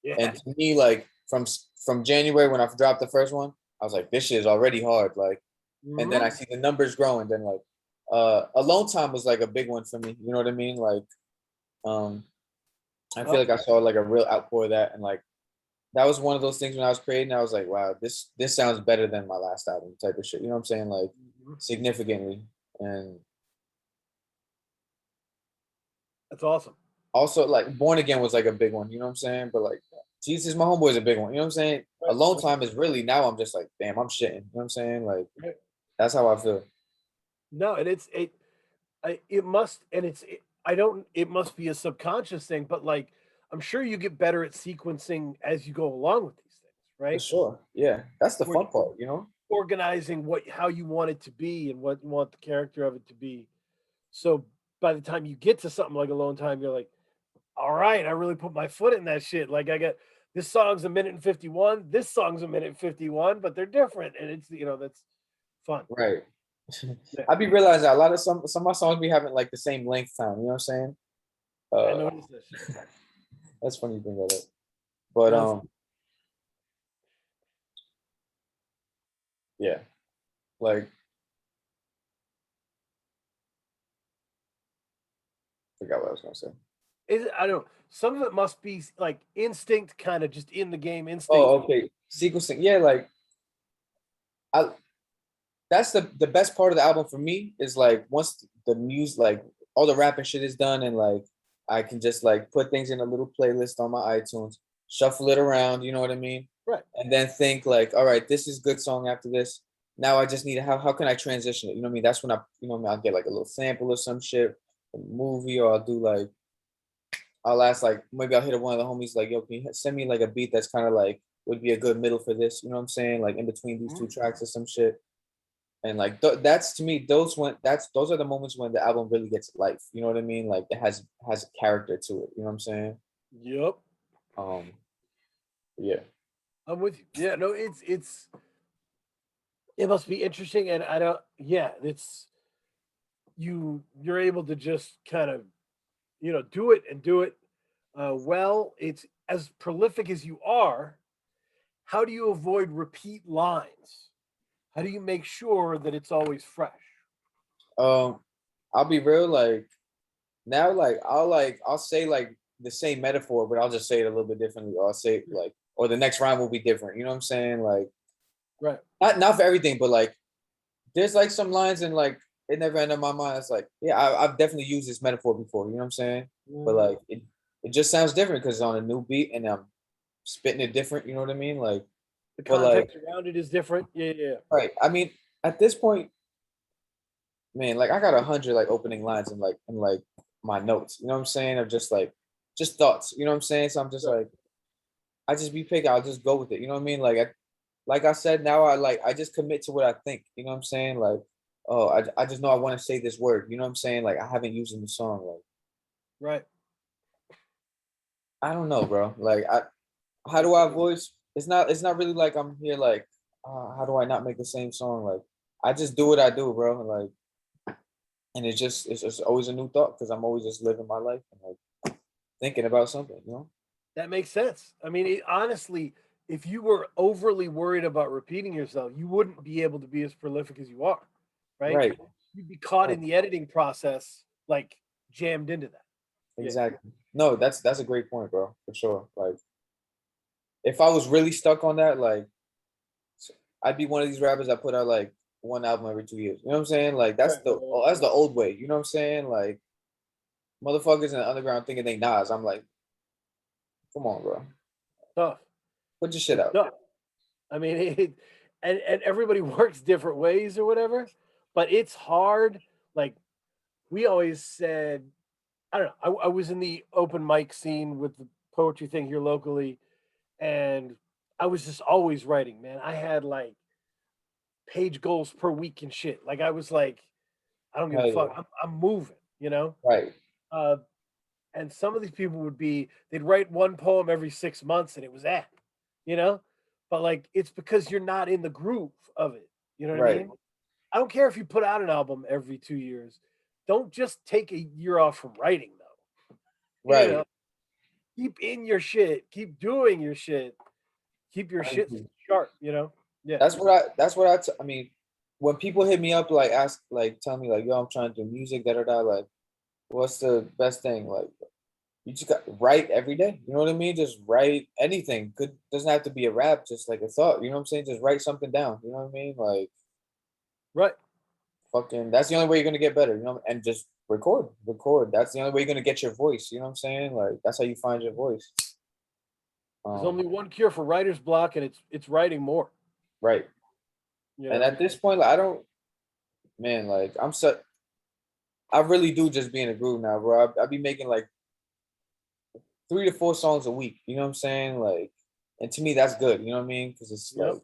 S1: Yeah.
S2: And to me, like from January when I dropped the first one, I was like, this shit is already hard. Like, and then I
S1: Hmm.
S2: see the numbers growing. Then like, Alone Time was like a big one for me. You know what I mean? Like, um, I feel
S1: Well,
S2: like I saw like a real outpour of that, and like that was one of those things when I was creating. I was like, wow, this sounds better than my last album, type of shit. You know what I'm saying? Like,
S1: mhm.
S2: significantly, and
S1: That's awesome.
S2: also like Born Again was like a big one. You know what I'm saying? But like, Jesus, my homeboy is a big one. You know what I'm saying?
S1: Right,
S2: Alone Time is really now. I'm just like, damn, I'm shitting. You know what I'm saying? Like,
S1: right.
S2: that's how I feel.
S1: No, and it must, and I don't, it must be a subconscious thing, but like, I'm sure you get better at sequencing as you go along with these things,
S2: For
S1: right?
S2: sure. Yeah. That's the
S1: Where
S2: fun part, you know?
S1: organizing how you want it to be and what you want the character of it to be. So by the time you get to something like Alone Time, you're like, all right, I really put my foot in that shit. Like I got this song's a minute and 51, this song's a minute and 51, but they're different. And it's that's fun.
S2: Right.
S1: Yeah,
S2: I be realizing a lot of some of my songs be having like the same length time, you know what I'm saying?
S1: I
S2: Uh
S1: noticed that shit.
S2: that's funny you think about it. But
S1: That's
S2: yeah, like forgot what I was gonna say.
S1: I don't know. Some of it must be like instinct, kind of just in the game instinct.
S2: Oh, okay. Sequencing. Yeah, like I that's the best part of the album for me is like once the music like all the rapping shit is done and like I can just like put things in a little playlist on my iTunes, shuffle it around, you know what I mean?
S1: Right.
S2: And then think like, all right, this is good song after this. Now I just need how can I transition it? You know what I mean? That's when I'll get like a little sample or some shit, a movie, or I'll do like I'll ask like maybe I'll hit up one of the homies like, yo, can you send me like a beat that's kind of like would be a good middle for this, you know what I'm saying? Like in between these two
S1: Mhm.
S2: tracks or some shit. And like that's to me those are the moments when the album really gets life. You know what I mean? Like it has a character to it. You know what I'm saying?
S1: Yep.
S2: Um, yeah,
S1: I'm with you. Yeah, no, it must be interesting, and I don't. Yeah, you're able to just kind of do it and do it well. It's as prolific as you are. How do you avoid repeat lines? How do you make sure that it's always fresh?
S2: um, I'll be real. Like now, like I'll say like the same metaphor, but I'll just say it a little bit differently, or I'll say it like, or the next rhyme will be different. You know what I'm saying? Like,
S1: Right.
S2: not for everything, but like, there's like some lines and like it never entered my mind. It's like, yeah, I've definitely used this metaphor before. You know what I'm saying? But like, it just sounds different because it's on a new beat and I'm spitting it different. You know what I mean? Like,
S1: The
S2: but like,
S1: context around it is different. Yeah, yeah.
S2: right? I mean, at this point, man, like I got 100 like opening lines and like my notes. You know what I'm saying? Of just thoughts. You know what I'm saying? So I'm just
S1: Right.
S2: like, I just be picky. I'll just go with it. You know what I mean? Like I said, now I just commit to what I think. You know what I'm saying? Like, oh, I just know I want to say this word. You know what I'm saying? Like I haven't used it in the song. Like
S1: Right.
S2: I don't know, bro. Like how do I voice? It's not really like I'm here like how do I not make the same song? Like I just do what I do, bro. Like and it's just always a new thought because I'm always just living my life and like thinking about something. You know?
S1: That makes sense. I mean, honestly, if you were overly worried about repeating yourself, you wouldn't be able to be as prolific as you are, right?
S2: Right.
S1: You'd be caught
S2: Right.
S1: in the editing process, like jammed into that. Yeah.
S2: Exactly. No, that's a great point, bro. For sure. Like if I was really stuck on that, like I'd be one of these rappers that put out like one album every 2 years. You know what I'm saying? Like
S1: Right.
S2: that's the old way. You know what I'm saying? Like motherfuckers in the underground thinking they Nas. I'm like, come on, bro.
S1: Tough.
S2: Put your shit
S1: It's
S2: out.
S1: tough. I mean, and everybody works different ways or whatever, but it's hard. Like we always said, I don't know. I was in the open mic scene with the poetry thing here locally, and I was just always writing, man. I had like page goals per week and shit. Like I was like, I don't give a
S2: Hell
S1: fuck.
S2: yeah.
S1: I'm moving, you know.
S2: Right.
S1: Uh, and some of these people would be they'd write one poem every 6 months, and it was that, you know. But like it's because you're not in the groove of it. You know what I
S2: Right.
S1: mean? I don't care if you put out an album every 2 years. Don't just take a year off from writing, though. You know,
S2: Right.
S1: keep in your shit, keep doing your shit, keep your
S2: I
S1: shit
S2: agree.
S1: sharp. You know? Yeah.
S2: I mean, when people hit me up like ask like tell me like yo I'm trying to do music da da da like what's the best thing like you just got write every day. You know what I mean? Just write anything. Good doesn't have to be a rap, just like a thought. You know what I'm saying? Just write something down. You know what I mean? Like
S1: Right.
S2: fucking that's the only way you're gonna get better, you know, and just record. Record. That's the only way you're gonna get your voice. You know what I'm saying? Like that's how you find your voice.
S1: There's
S2: Um,
S1: only one cure for writer's block, and it's writing more.
S2: right.
S1: You
S2: And
S1: know?
S2: at this point, like I don't man, like I really do just be in a groove now, bro. I be making like 3 to 4 songs a week. You know what I'm saying? Like, and to me that's good. You know what I mean? Because it's
S1: Yep.
S2: like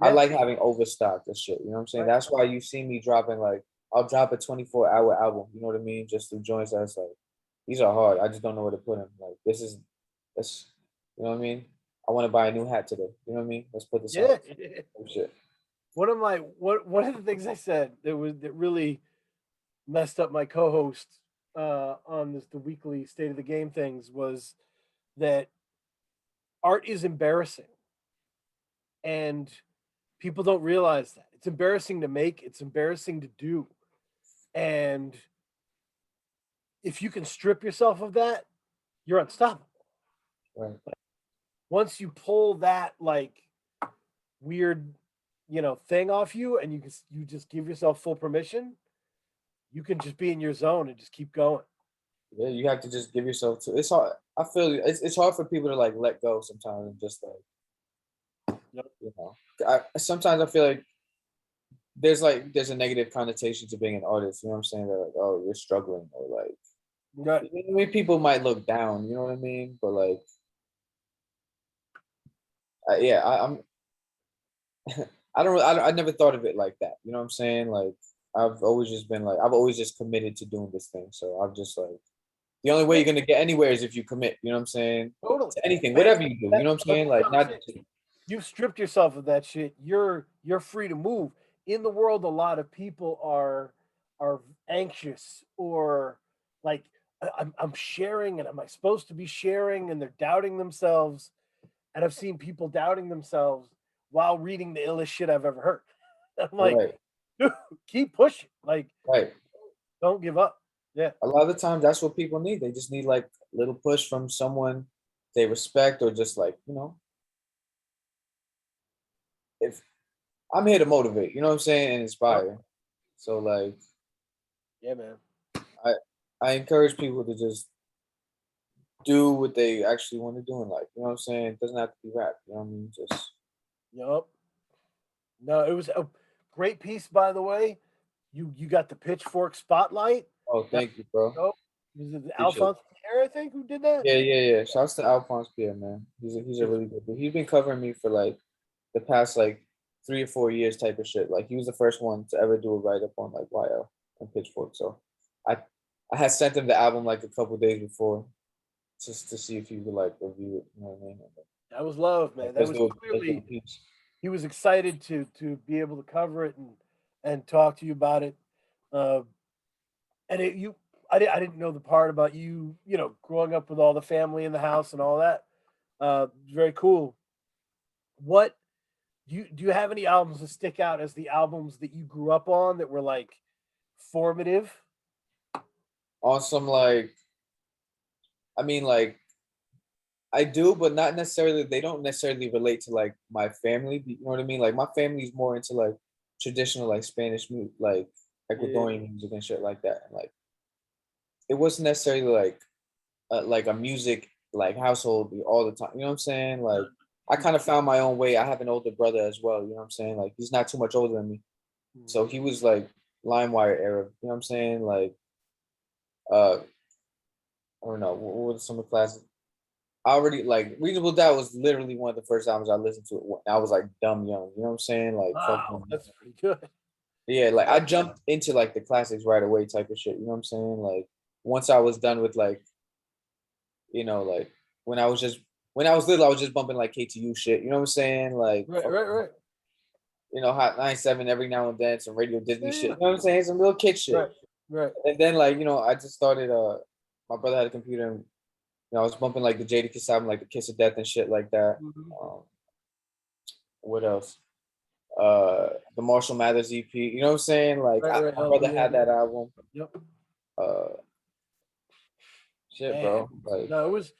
S2: I
S1: Yeah.
S2: like having overstock and shit. You know what I'm saying?
S1: Right.
S2: That's why you see me dropping like I'll drop a 24-hour album. You know what I mean? Just through joints that's like these are hard. I just don't know where to put them. Like this. You know what I mean? I want to buy a new hat today. You know what I mean? Let's put this on.
S1: Yeah.
S2: Oh, shit.
S1: One of the things I said that really messed up my co-host on the weekly state of the game things was that art is embarrassing, and people don't realize that it's embarrassing to make, it's embarrassing to do, and if you can strip yourself of that, you're unstoppable.
S2: Right.
S1: Once you pull that like weird, thing off you, and you just give yourself full permission, you can just be in your zone and just keep going.
S2: Yeah, you have to just give yourself to. It's hard. I feel it's hard for people to like let go sometimes and just
S1: Yep.
S2: you know. Sometimes I feel like there's a negative connotation to being an artist. You know what I'm saying? They're like, oh, you're struggling, or like,
S1: Right.
S2: I mean, people might look down. You know what I mean? But like, yeah, I'm. I never thought of it like that. You know what I'm saying? Like, I've always just been like, I've always just committed to doing this thing. So I've just like, the only way
S1: Yeah,
S2: you're gonna get anywhere is if you commit. You know what I'm saying?
S1: totally.
S2: To anything,
S1: Man,
S2: whatever you do. You know what I'm saying?
S1: that's
S2: Like,
S1: what I'm
S2: not.
S1: saying. You've stripped yourself of that shit. You're free to move. In the world, a lot of people are anxious or like I'm sharing, and am I supposed to be sharing? And they're doubting themselves. And I've seen people doubting themselves while reading the illest shit I've ever heard. I'm like,
S2: Right.
S1: dude, keep pushing. Like,
S2: Right.
S1: don't give up. Yeah.
S2: A lot of the times that's what people need. They just need like a little push from someone they respect, or just like, if I'm here to motivate, you know what I'm saying, and
S1: Yep.
S2: inspire. So like
S1: Yeah, man.
S2: I I encourage people to just do what they actually want to do in life. You know what I'm saying? It doesn't have to be rap. You know what I mean? Just
S1: Yep. No, it was a great piece, by the way. You got the pitchfork spotlight.
S2: oh,
S1: That
S2: thank you, bro.
S1: was dope. Was it
S2: Appreciate it.
S1: Alphonse Pierre, I think, who did that?
S2: Yeah, yeah, yeah. Shouts to Alphonse Pierre, man. He's a
S1: Yes.
S2: really good dude. He's been covering me for like the past like 3 or 4 years type of shit. Like he was the first one to ever do a write up on like YL and Pitchfork. So I I had sent him the album like a couple days before, just to see if he would like review it. You know what I mean?
S1: That was love,
S2: Like
S1: man. That was
S2: let's do a
S1: clearly
S2: piece.
S1: he was excited to be able to cover it and talk to you about it. Uh, and it, you, I didn't know the part about you, growing up with all the family in the house and all that. Very cool. What do you have any albums that stick out as the albums that you grew up on that were like formative?
S2: On some like, I mean like I do, but not necessarily. They don't necessarily relate to like my family. You know what I mean? Like my family's more into like traditional like Spanish music, like
S1: Yeah.
S2: Ecuadorian music and shit like that. And like it wasn't necessarily like a music like household all the time. You know what I'm saying? Like I kind of found my own way. I have an older brother as well. You know what I'm saying? Like he's not too much older than me, so he was like LimeWire era. You know what I'm saying? Like uh, I don't know what were some of the classes. I already like Reasonable Doubt was literally one of the first albums I listened to when I was like dumb young. You know what I'm saying? Like
S1: Wow,
S2: fucking
S1: that's pretty good.
S2: yeah. Like I
S1: That-
S2: jumped into like the classics right away type of shit. You know what I'm saying? Like once I was done with like like when I was just when I was little, I was just bumping like KTU shit. You know what I'm saying? Like
S1: Right, right,
S2: fucking,
S1: right.
S2: Hot 97 every now and then, some Radio
S1: Yeah,
S2: Disney shit.
S1: yeah.
S2: You know what I'm saying? Some real kid shit.
S1: Right, right.
S2: And then like I just started. My brother had a computer, and I was bumping like the Jadakiss album, like the Kiss of Death and shit like that.
S1: Mhm.
S2: What else? The Marshall Mathers EP. You know what I'm saying? Like
S1: Right, right.
S2: my brother
S1: LP,
S2: had that album.
S1: Yep.
S2: Uh, shit,
S1: Man,
S2: bro. Like
S1: no, it was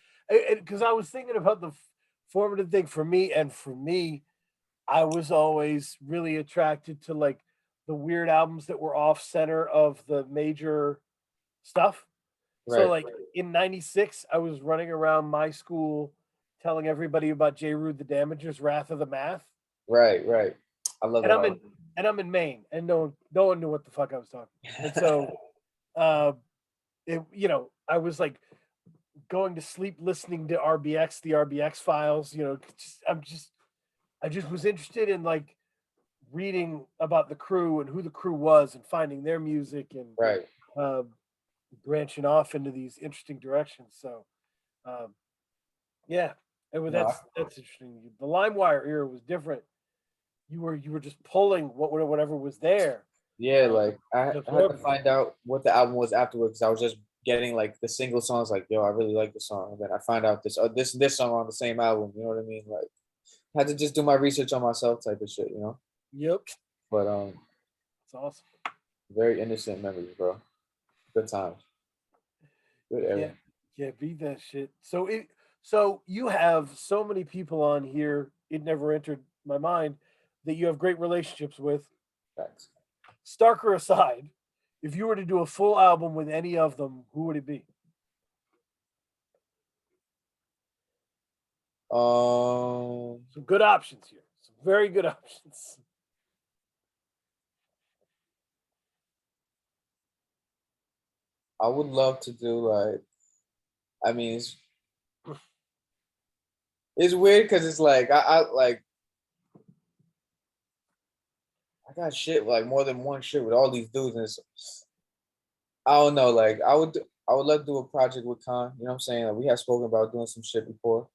S1: because I was thinking about the formative thing for me, and for me, I was always really attracted to like the weird albums that were off center of the major stuff. So,
S2: right,
S1: like in '96, I was running around my school telling everybody about J. Rude the Damager's Wrath of the Math,
S2: right, right. I love
S1: and
S2: that
S1: I'm
S2: album.
S1: in and I'm in Maine, and no one knew what the fuck I was talking. And so, uh, I was like going to sleep listening to the RBX files. I just was interested in like reading about the crew and who the crew was and finding their music and
S2: Right.
S1: uh, branching off into these interesting directions. So, um, yeah,
S2: No,
S1: that's interesting. The LimeWire era was different. You were just pulling whatever was there.
S2: yeah,
S1: Uh,
S2: like I had to find out what the album was afterwards, because I was just getting like the single songs, like yo, I really like the song, and then I find out this song on the same album. You know what I mean? Like I had to just do my research on myself, type of shit.
S1: Yep,
S2: But
S1: it's awesome.
S2: very innocent memories, bro. Good times, good era.
S1: Yeah, yeah, beat that shit. So you have so many people on here. It never entered my mind that you have great relationships with.
S2: Facts.
S1: Starker aside, if you were to do a full album with any of them, who would it be? Some good options here. Some very good options.
S2: I would love to do like, I mean, it's weird because it's like I got shit like more than one shit with all these dudes, and I don't know. Like I would love to do a project with Khan. You know what I'm saying? Like, we have spoken about doing some shit before.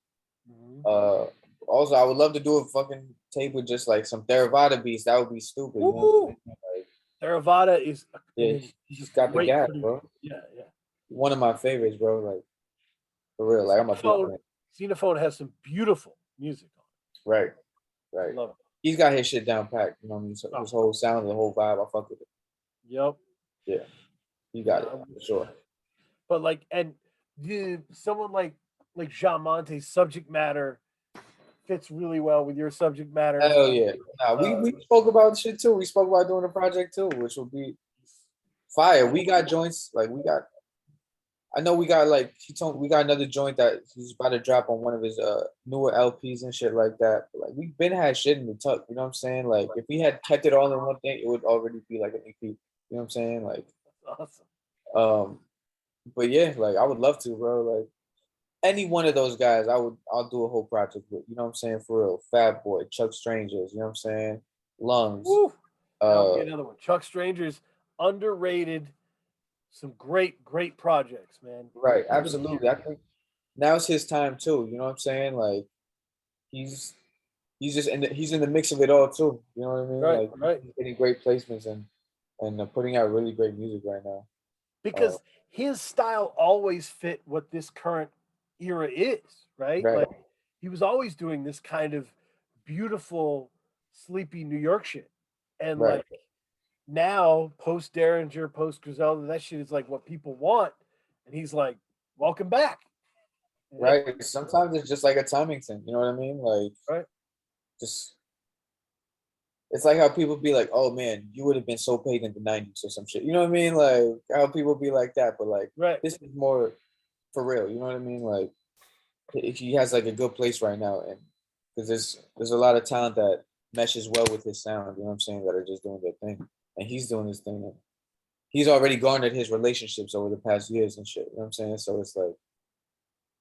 S1: Mhm.
S2: Uh, Also, I would love to do a fucking tape with just like some Theravada beats. That would be stupid. You know what I'm
S1: Woo!
S2: saying? Like,
S1: Theravada is
S2: yeah, he's got the
S1: great
S2: gas,
S1: producer.
S2: bro.
S1: Yeah, yeah.
S2: One of my favorites, bro. Like for real. Like I'm a big
S1: Xenophone,
S2: fan.
S1: Xenophone has some beautiful music on
S2: Right,
S1: it. I
S2: right.
S1: love it.
S2: He's got his shit down packed. You know what I mean? So
S1: Oh,
S2: his whole sound, the whole vibe, I fuck with it.
S1: yep.
S2: Yeah. He got it for sure.
S1: But like, and someone like Jean Monte's subject matter fits really well with your subject matter.
S2: Hell yeah. Nah, we spoke about shit too. We spoke about doing a project too, which will be fire. We got joints, like I know we got like he told we got another joint that he's about to drop on one of his newer LPs and shit like that. But, like we've been had shit in the tuck, you know what I'm saying? Like if we had kept it all in one thing, it would already be like an EP. You know what I'm saying? Like
S1: That's awesome.
S2: but yeah, like I would love to, bro. Like any one of those guys, I'll do a whole project with. You know what I'm saying? For real. Fat Boy, Chuck Strangers, you know what I'm saying? Lungs.
S1: Woo. That'll be another one. Chuck Strangers, underrated. Some great projects, man.
S2: Right, absolutely. I think now's his time too. You know what I'm saying? Like he's just he's in the mix of it all too. You know what I mean?
S1: Right,
S2: Like he's getting great placements and putting out really great music right now.
S1: Because his style always fit what this current era is, right?
S2: Right.
S1: Like he was always doing this kind of beautiful, sleepy New York shit. And
S2: Right.
S1: like now, post Derringer, post Griselda, that shit is like what people want. And he's like, welcome back.
S2: Right. Sometimes it's just like a timing thing. You know what I mean? Like
S1: right.
S2: Just it's like how people be like, "Oh man, you would have been so paid in the '90s or some shit." You know what I mean? Like how people be like that, but like this is more for real. You know what I mean? Like he has like a good place right now, and because there's a lot of talent that meshes well with his sound. You know what I'm saying? That are just doing their thing, and he's doing his thing. And he's already garnered his relationships over the past years and shit. You know what I'm saying? So it's like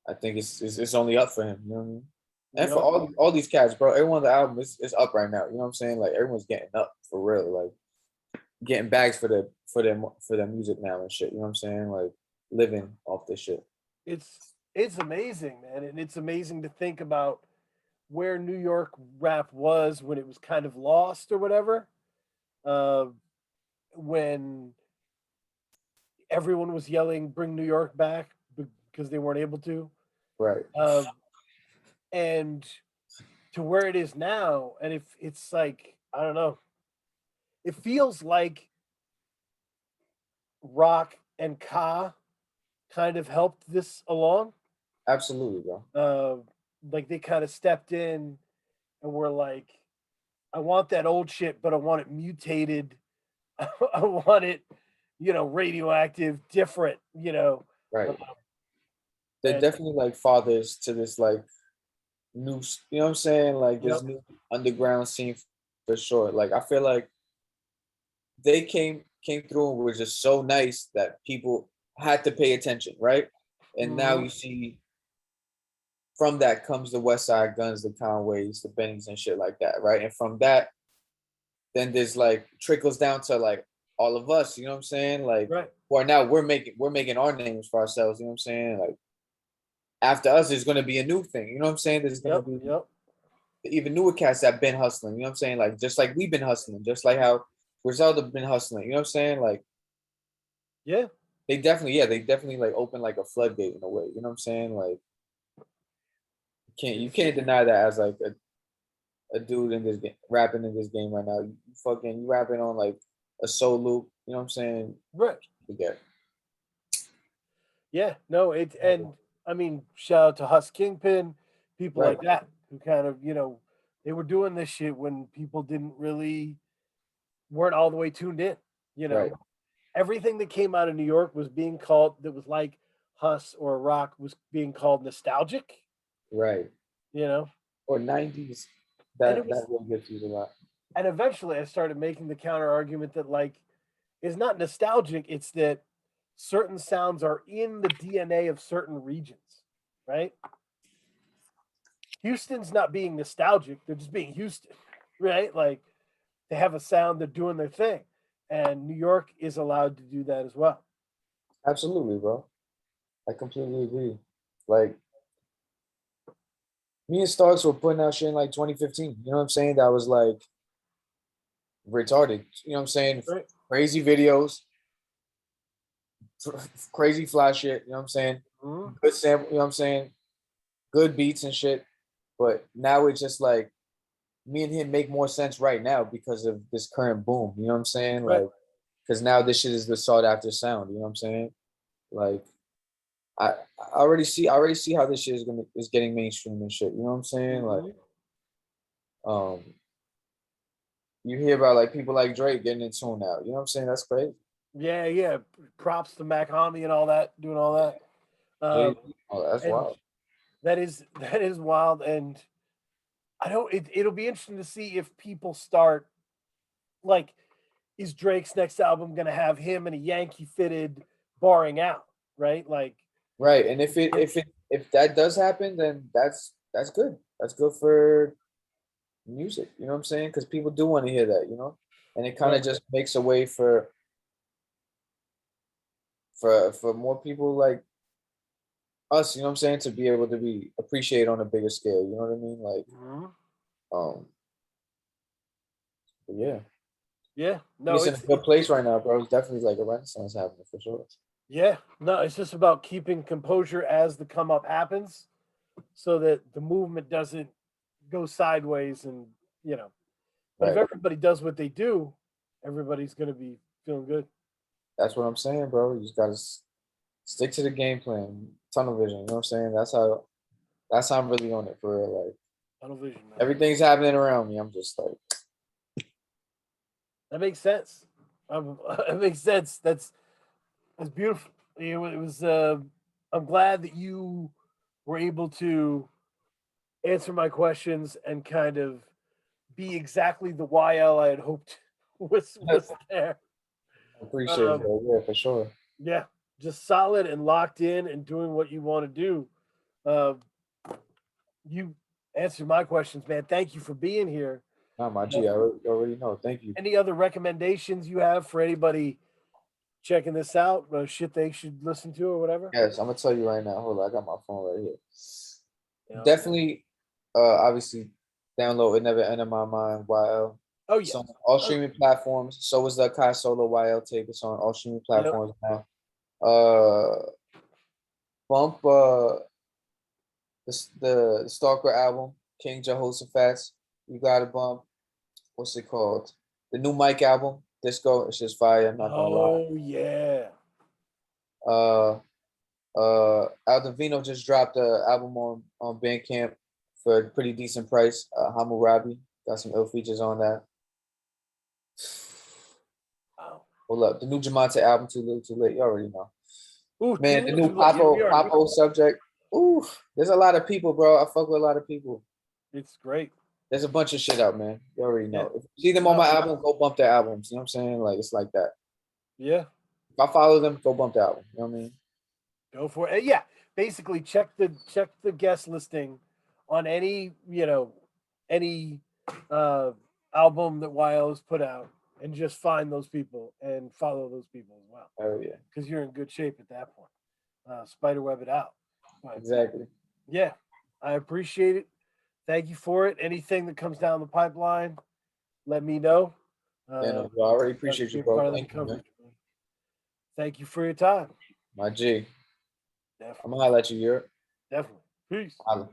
S2: I think it's only up for him. You know what I mean? And for all these cats, bro, everyone on the album is up right now. You know what I'm saying? Like everyone's getting up for real, like getting bags for their music now and shit. You know what I'm saying? Like living off this shit.
S1: It's amazing, man, and it's amazing to think about where New York rap was when it was kind of lost or whatever. When everyone was yelling, "Bring New York back," because they weren't able to.
S2: Right.
S1: And to where it is now, and if it's like I don't know, it feels like Rock and Ka kind of helped this along.
S2: Absolutely, bro.
S1: Like they kind of stepped in and were like, I want that old shit, but I want it mutated. I want it, radioactive, different,
S2: Right. They're definitely like fathers to this like new, you know what I'm saying? Like this new underground scene for sure. Like I feel like they came through and were just so nice that people had to pay attention, right? And now you see from that comes the West Side Guns, the Conways, the Bennings and shit like that, right? And from that, then there's like trickles down to like all of us, you know what I'm saying? Like or now we're making our names for ourselves, you know what I'm saying? Like after us, there's gonna be a new thing, you know what I'm saying? There's gonna be even newer cats that been hustling, you know what I'm saying? Like just like we've been hustling, just like how Griselda been hustling, you know what I'm saying? Like they definitely like open like a floodgate in a way, you know what I'm saying? Like you can't deny that as like a dude in this game rapping in this game right now. You rapping on like a soul loop, you know what I'm saying?
S1: Right.
S2: Forget.
S1: Yeah, no, and I mean, shout out to Huss Kingpin, people like that who kind of, they were doing this shit when people weren't all the way tuned in, Everything that came out of New York was being called, that was like Huss or Rock was being called nostalgic.
S2: Right. Or 90s. That really gets used a lot.
S1: And eventually I started making the counter argument that like it's not nostalgic, it's that certain sounds are in the DNA of certain regions, right? Houston's not being nostalgic, they're just being Houston, right? Like they have a sound, they're doing their thing. And New York is allowed to do that as well.
S2: Absolutely, bro. I completely agree. Like me and Starks were putting out shit in like 2015. You know what I'm saying? That was like retarded. You know what I'm saying? Crazy videos, crazy fly shit. You know what I'm saying? Good sample. You know what I'm saying? Good beats and shit. But now it's just like me and him make more sense right now because of this current boom. You know what I'm saying? Like because now this shit is the sought after sound. You know what I'm saying? Like, I already see how this shit is getting mainstream and shit. You know what I'm saying? Like, um, you hear about like people like Drake getting in tune now. You know what I'm saying? That's crazy.
S1: Yeah, yeah. Props to Mac Homie and all that, doing all that.
S2: Oh, that's
S1: And
S2: wild.
S1: that is wild. And I don't. It'll be interesting to see if people start like, is Drake's next album gonna have him in a Yankee fitted barring out, right? Like,
S2: Right. And if that does happen, then that's good. That's good for music. You know what I'm saying? Because people do want to hear that. You know, and it kind of
S1: right,
S2: just makes a way for more people like us. You know what I'm saying? To be able to be appreciated on a bigger scale. You know what I mean? Like, um, but yeah.
S1: yeah,
S2: I think
S1: no,
S2: it's in a good place right now, bro. It's definitely like a renaissance happening for sure.
S1: yeah, no, it's just about keeping composure as the come up happens, so that the movement doesn't go sideways, and you know. But if
S2: Right.
S1: everybody does what they do, everybody's gonna be feeling good.
S2: That's what I'm saying, bro. You just gotta stick to the game plan, tunnel vision. You know what I'm saying? That's how I'm really on it for real. Like
S1: Tunnel vision, man.
S2: everything's happening around me. I'm just like,
S1: That makes sense. It makes sense. That's beautiful. It was. I'm glad that you were able to answer my questions and kind of be exactly the YL I had hoped was there.
S2: appreciate it,
S1: Um,
S2: bro. Yeah, for sure.
S1: yeah, just solid and locked in and doing what you want to do. Uh, you answered my questions, man. Thank you for being here.
S2: Nah, my
S1: Uh,
S2: G, I already know. Thank you.
S1: any other recommendations you have for anybody checking this out? Shit they should listen to or whatever?
S2: Yes, I'm gonna tell you right now. Hold on, I got my phone right here.
S1: You know?
S2: Definitely, obviously, download It Never Ended My Mind YL.
S1: Oh
S2: It's
S1: yeah.
S2: on all
S1: Oh,
S2: streaming platforms. So is the Kai Solo YL tape. It's on all streaming
S1: yep.
S2: platforms now. Uh, Bump the Stalker album, King Jehoshaphat. You got to bump. What's it called? The new Mike album, Disco. It's just fire. I'm not gonna lie.
S1: Oh yeah.
S2: Uh, Aldovino just dropped an album on Bandcamp for a pretty decent price. Hammurabi got some ill features on that.
S1: Wow.
S2: Hold up, the new Jamante album, Too Little Too Late. You already know.
S1: Ooh, too
S2: Man, the
S1: little,
S2: new
S1: too late. Yeah, we already know.
S2: Popo subject. Ooh, there's a lot of people, bro. I fuck with a lot of people.
S1: It's great.
S2: There's a bunch of shit out, man. You already
S1: Yeah.
S2: know. If you see them on
S1: No.
S2: my album, go bump their albums. You know what I'm saying? Like it's like that.
S1: Yeah.
S2: If I follow them, go bump the album. You know what I mean?
S1: Go for it. Yeah. Basically, check the guest listing on any uh, album that YL has put out, and just find those people and follow those people as well,
S2: Oh yeah,
S1: because you're in good shape at that point. Spiderweb it out. But
S2: exactly.
S1: yeah, I appreciate it. Thank you for it. Anything that comes down the pipeline, let me know.
S2: Yeah,
S1: Uh,
S2: no, I already
S1: Love to
S2: appreciate
S1: be
S2: you,
S1: a
S2: bro.
S1: part of the
S2: Thank you, man.
S1: coverage. Thank you for your time.
S2: My G. I'm
S1: Definitely,
S2: gonna holler at you, Europe.
S1: definitely. Peace.
S2: Holla.